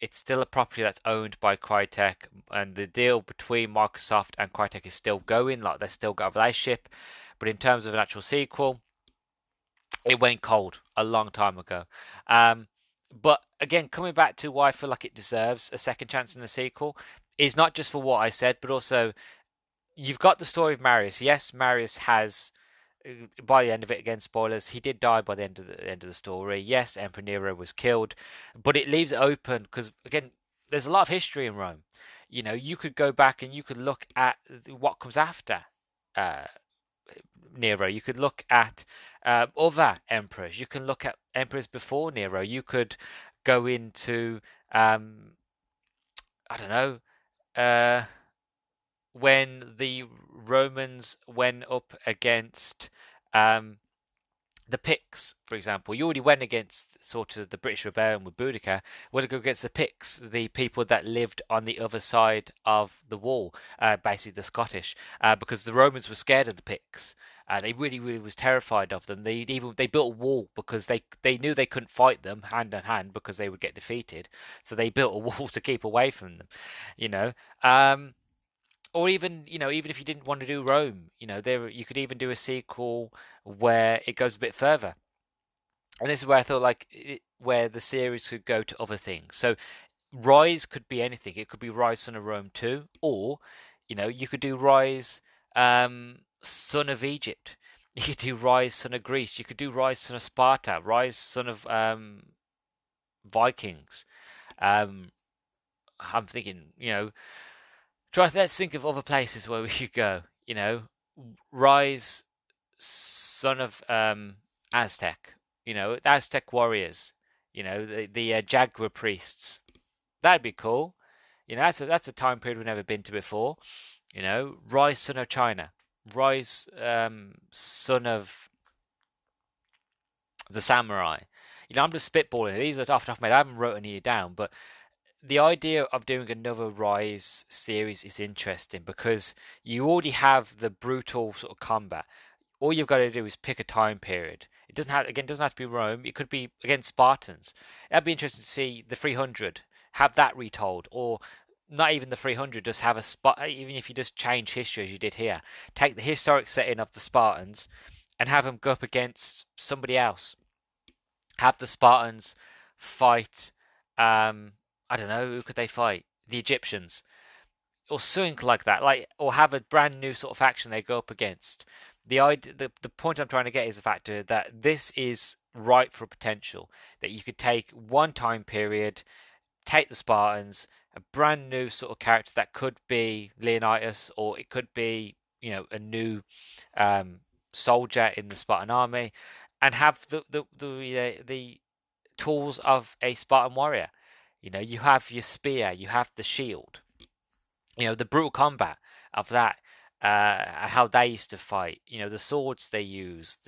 it's still a property that's owned by Crytek, and the deal between Microsoft and Crytek is still going. Like, they've still got a relationship, but in terms of an actual sequel, it went cold a long time ago. But again, coming back to why I feel like it deserves a second chance in the sequel, is not just for what I said, but also you've got the story of Marius. Yes, Marius has, by the end of it, again, spoilers, he did die by the end of the story. Yes, Emperor Nero was killed, but it leaves it open because, again, there's a lot of history in Rome. You could go back and you could look at what comes after Nero. You could look at other emperors. You can look at emperors before Nero. You could go into I don't know, when the Romans went up against the Picts, for example. You already went against sort of the British rebellion with Boudica. We're going to go against the Picts, the people that lived on the other side of the wall, basically the Scottish, because the Romans were scared of the Picts. They really, really was terrified of them. They built a wall because they knew they couldn't fight them hand in hand because they would get defeated. So they built a wall to keep away from them, you know. Or even even if you didn't want to do Rome, there you could even do a sequel where it goes a bit further. And this is where I thought where the series could go to other things. So Rise could be anything. It could be Ryse Son of Rome 2, or you could do Rise Son of Egypt. You could do Ryse Son of Greece. You could do Ryse Son of Sparta. Ryse Son of Vikings. I'm thinking, let's think of other places where we could go. Rise Son of Aztec. Aztec warriors. The Jaguar priests. That'd be cool. That's a time period we've never been to before. Ryse Son of China. Ryse Son of the Samurai. I'm just spitballing. These are off the top of my head. I haven't wrote any down, but the idea of doing another Rise series is interesting because you already have the brutal sort of combat. All you've got to do is pick a time period. It doesn't have to be Rome. It could be against Spartans. That'd be interesting to see the 300, have that retold, or not even the 300, just have a spot. Even if you just change history as you did here, take the historic setting of the Spartans and have them go up against somebody else. Have the Spartans fight. I don't know, who could they fight? The Egyptians, or something like that. Or have a brand new sort of faction they go up against. The point I'm trying to get is the fact that this is ripe for potential. That you could take one time period, take the Spartans, a brand new sort of character that could be Leonidas, or it could be a new soldier in the Spartan army, and have the tools of a Spartan warrior. You have your spear, you have the shield. The brutal combat of that, how they used to fight. The swords they use,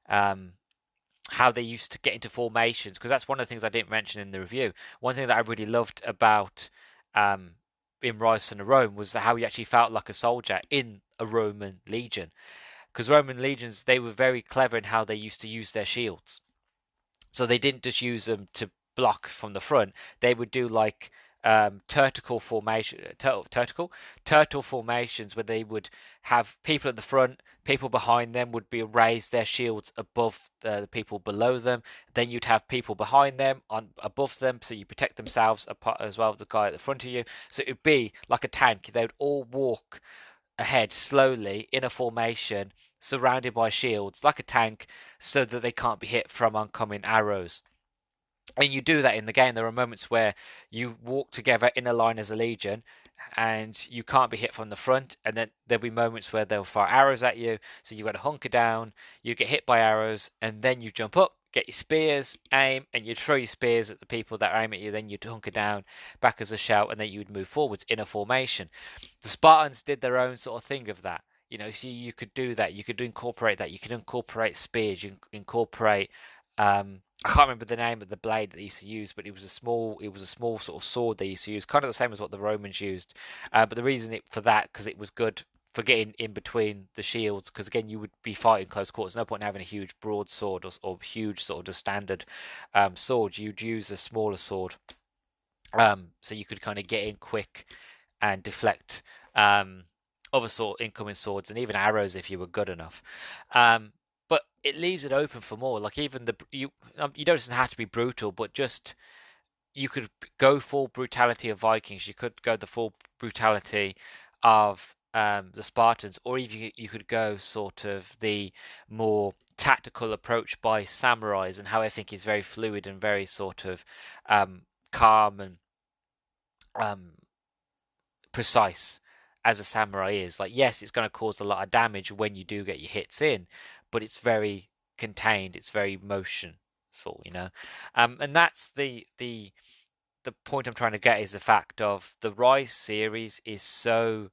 how they used to get into formations. Because that's one of the things I didn't mention in the review. One thing that I really loved about in Ryse Son of Rome was how you actually felt like a soldier in a Roman legion. Because Roman legions, they were very clever in how they used to use their shields. So they didn't just use them to block from the front. They would do turtle formations where they would have people at the front, people behind them would be raise their shields above the people below them. Then you'd have people behind them above them, so you protect themselves as well as the guy at the front of you. So it would be like a tank. They would all walk ahead slowly in a formation, surrounded by shields like a tank, so that they can't be hit from oncoming arrows. And you do that in the game. There are moments where you walk together in a line as a legion and you can't be hit from the front, and then there'll be moments where they'll fire arrows at you, so you've got to hunker down, you get hit by arrows, and then you jump up, get your spears, aim, and you throw your spears at the people that aim at you. Then you'd hunker down back as a shout, and then you would move forwards in a formation. The Spartans did their own sort of thing of that. So you could do that. You could incorporate that. You could incorporate spears. You can incorporate I can't remember the name of the blade that they used to use, but it was a small sort of sword they used to use, kind of the same as what the Romans used. But the reason for that, because it was good for getting in between the shields, because again you would be fighting close quarters. No point in having a huge broadsword or huge sort of just standard sword. You'd use a smaller sword, so you could kind of get in quick and deflect other incoming swords and even arrows if you were good enough. But it leaves it open for more. Like even you don't have to be brutal, but just you could go full brutality of Vikings. You could go the full brutality of the Spartans, or even you could go sort of the more tactical approach by samurais, and how everything is very fluid and very sort of calm and precise as a samurai is. Like, yes, it's going to cause a lot of damage when you do get your hits in, but it's very contained. It's very motionful, and that's the point I'm trying to get, is the fact of the Ryse series is so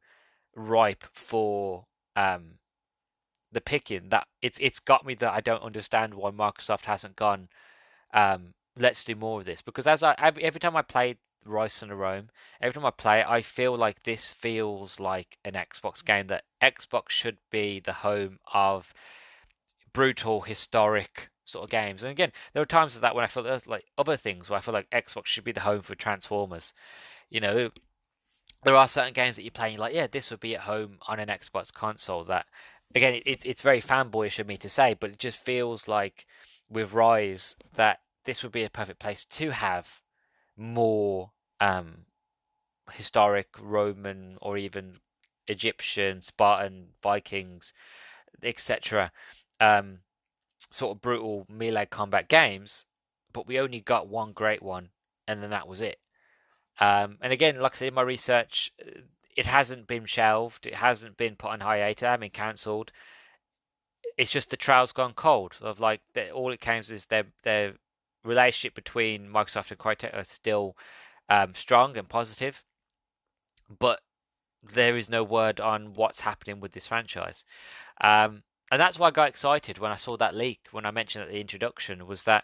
ripe for the picking that it's got me that I don't understand why Microsoft hasn't gone let's do more of this, because every time I played Ryse Son of Rome, every time I play it, I feel like this feels like an Xbox game, that Xbox should be the home of brutal, historic sort of games. And again, there are times of that when I feel there's like other things where I feel like Xbox should be the home for Transformers. You know, there are certain games that you play and you're like, yeah, this would be at home on an Xbox console. That again, it's very fanboyish of me to say, but it just feels like with Rise that this would be a perfect place to have more historic Roman or even Egyptian, Spartan, Vikings, etc. Um, sort of brutal melee combat games, but we only got one great one, and then that was it. And again, like I said in my research, it hasn't been shelved, it hasn't been put on hiatus, it hasn't been cancelled. It's just the trail's gone cold. Of like all it counts is their relationship between Microsoft and Crytek are still strong and positive, but there is no word on what's happening with this franchise. And that's why I got excited when I saw that leak, when I mentioned at the introduction, was that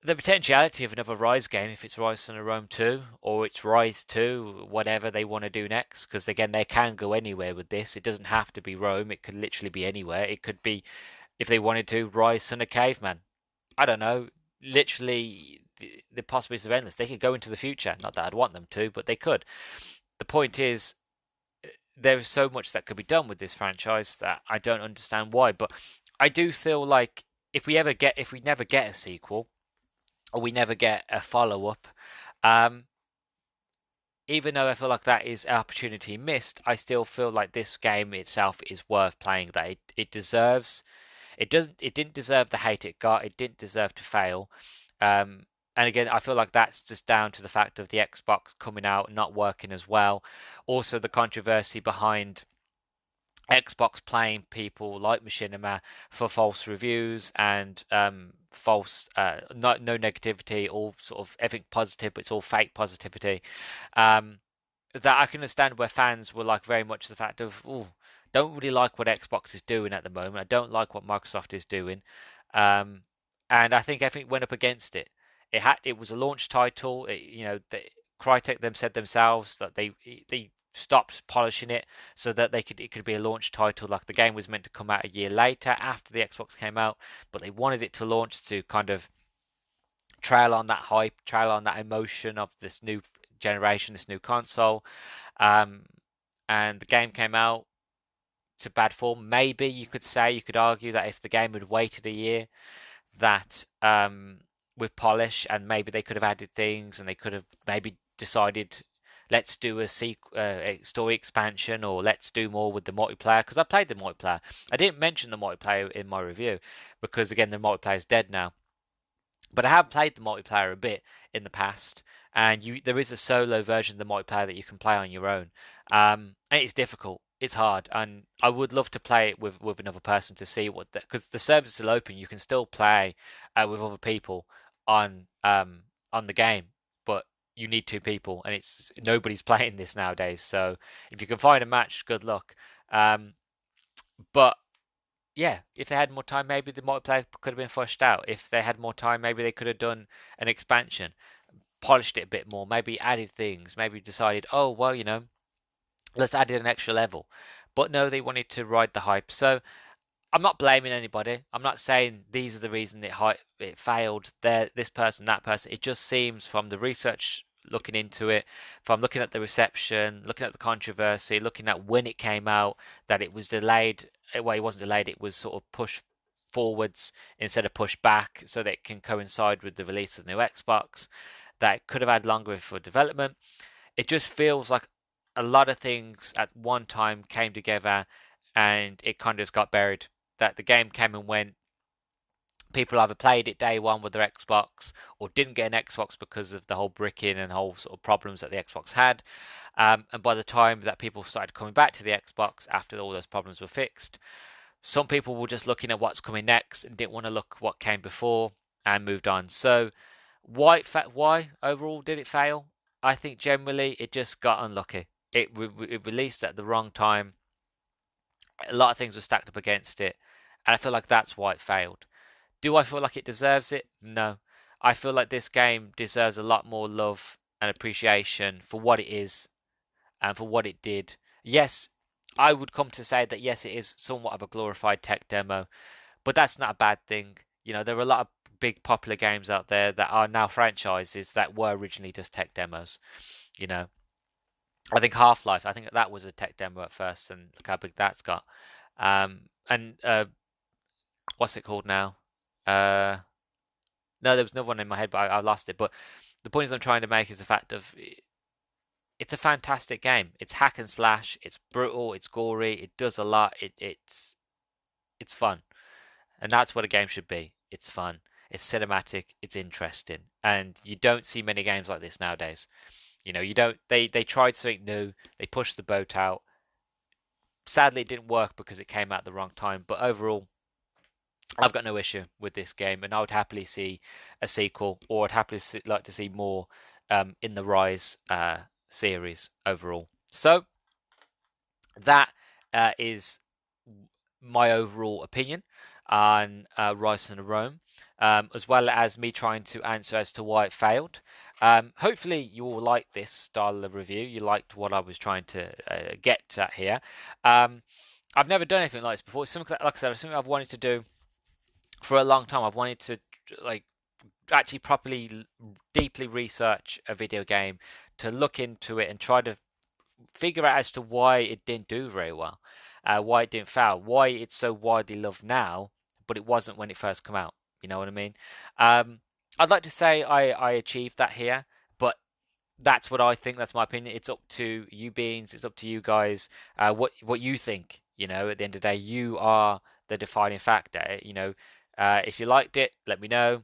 the potentiality of another Rise game, if it's Ryse Son of Rome 2 or it's Rise 2, whatever they want to do next, because again, they can go anywhere with this. It doesn't have to be Rome, it could literally be anywhere. It could be, if they wanted to, Ryse Son of Caveman. I don't know. Literally, the possibilities are endless. They could go into the future. Not that I'd want them to, but they could. The point is, there is so much that could be done with this franchise that I don't understand why. But I do feel like if we never get a sequel, or we never get a follow up, even though I feel like that is an opportunity missed, I still feel like this game itself is worth playing. That it deserves. It didn't deserve the hate it got. It didn't deserve to fail. And again, I feel like that's just down to the fact of the Xbox coming out not working as well. Also, the controversy behind Xbox playing people like Machinima for false reviews and false, no negativity, all sort of everything positive, but it's all fake positivity. That I can understand where fans were like very much the fact of, oh, don't really like what Xbox is doing at the moment. I don't like what Microsoft is doing. And I think everything went up against it. It was a launch title. Crytek said themselves that they stopped polishing it so that it could be a launch title. Like the game was meant to come out a year later after the Xbox came out, but they wanted it to launch to kind of trail on that hype, trail on that emotion of this new generation, this new console. And the game came out to bad form. Maybe you could argue that if the game had waited a year, that with polish, and maybe they could have added things, and they could have maybe decided, let's do a story expansion, or let's do more with the multiplayer. Because I played the multiplayer. I didn't mention the multiplayer in my review because again, the multiplayer is dead now. But I have played the multiplayer a bit in the past, and there is a solo version of the multiplayer that you can play on your own. And it's difficult. It's hard, and I would love to play it with another person to see because the servers are still open. You can still play with other people on the game, but you need two people, and nobody's playing this nowadays. So if you can find a match, good luck. But yeah, if they had more time, maybe the multiplayer could have been flushed out. If they had more time, maybe they could have done an expansion, polished it a bit more, maybe added things, maybe decided, oh well, let's add in an extra level. But no, they wanted to ride the hype. So I'm not blaming anybody. I'm not saying these are the reason it failed. This person, that person. It just seems from the research, looking into it, from looking at the reception, looking at the controversy, looking at when it came out, that it was delayed. Well, it wasn't delayed. It was sort of pushed forwards instead of pushed back, so that it can coincide with the release of the new Xbox. That it could have had longer for development. It just feels like a lot of things at one time came together, and it kind of just got buried. That the game came and went. People either played it day one with their Xbox, or didn't get an Xbox because of the whole bricking and whole sort of problems that the Xbox had. And by the time that people started coming back to the Xbox after all those problems were fixed, some people were just looking at what's coming next and didn't want to look what came before and moved on. So why overall did it fail? I think generally it just got unlucky. It released at the wrong time. A lot of things were stacked up against it, and I feel like that's why it failed. Do I feel like it deserves it? No. I feel like this game deserves a lot more love and appreciation for what it is and for what it did. Yes, I would come to say that yes, it is somewhat of a glorified tech demo, but that's not a bad thing. You know, there are a lot of big popular games out there that are now franchises that were originally just tech demos. You know, I think Half-Life, I think that was a tech demo at first, and look how big that's got. And what's it called now? No, there was another one in my head, but I lost it. But the point is I'm trying to make is the fact of it's a fantastic game. It's hack and slash. It's brutal. It's gory. It does a lot. It's fun, and that's what a game should be. It's fun. It's cinematic. It's interesting, and you don't see many games like this nowadays. You know, you don't. They tried something new. They pushed the boat out. Sadly, it didn't work because it came out at the wrong time. But overall, I've got no issue with this game, and I would happily see a sequel, or I'd happily like to see more in the Ryse series overall. So that is my overall opinion on Ryse Son Of Rome, as well as me trying to answer as to why it failed. Hopefully you all liked this style of review. You liked what I was trying to get at here. I've never done anything like this before. It's something, like I said, it's something I've wanted to do for a long time. I've wanted to like actually properly, deeply research a video game, to look into it and try to figure out as to why it didn't do very well, why it didn't fail, why it's so widely loved now, but it wasn't when it first came out. You know what I mean? I'd like to say I achieved that here, but that's what I think. That's my opinion. It's up to you beings. It's up to you guys. What you think. You know, at the end of the day, you are the defining factor. You know, if you liked it, let me know.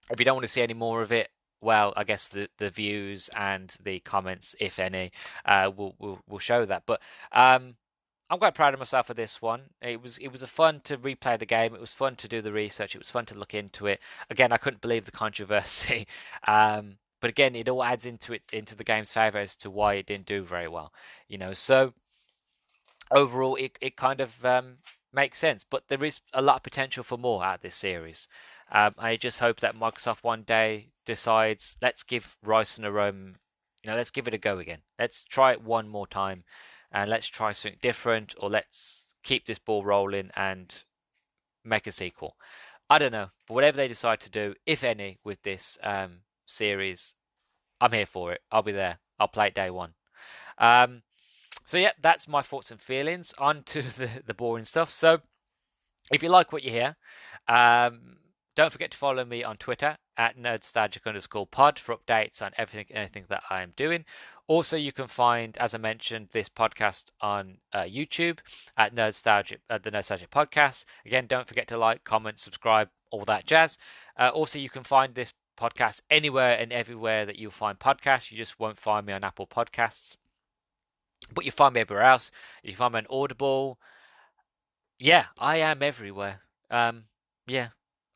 If you don't want to see any more of it, well, I guess the views and the comments, if any, will show that. But I'm quite proud of myself for this one. It was a fun to replay the game. It was fun to do the research. It was fun to look into it. Again, I couldn't believe the controversy. But again, it all adds into the game's favor as to why it didn't do very well. You know, so overall, it kind of makes sense. But there is a lot of potential for more out of this series. I just hope that Microsoft one day decides, let's give Ryse Son Of Rome, you know, let's give it a go again. Let's try it one more time, and let's try something different, or let's keep this ball rolling and make a sequel. I don't know, but whatever they decide to do, if any, with this series, I'm here for it. I'll be there. I'll play it day one. So yeah, that's my thoughts and feelings. On to the boring stuff. So if you like what you hear, don't forget to follow me on Twitter at nerdstalgic_pod for updates on anything that I am doing. Also, you can find, as I mentioned, this podcast on YouTube at the Nerdstalgic Podcast. Again, don't forget to like, comment, subscribe, all that jazz. Also, you can find this podcast anywhere and everywhere that you'll find podcasts. You just won't find me on Apple Podcasts, but you find me everywhere else. You find me on Audible. Yeah, I am everywhere. Yeah,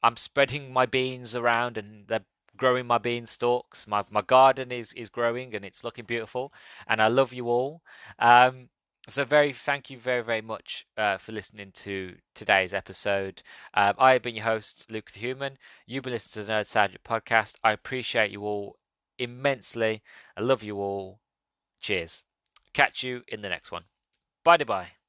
I'm spreading my beans around, and they're growing my beanstalks. My garden is growing, and it's looking beautiful. And I love you all. So thank you very, very much for listening to today's episode. I have been your host, Luke the Human. You've been listening to the Nerdstalgic Podcast. I appreciate you all immensely. I love you all. Cheers. Catch you in the next one. Bye-bye.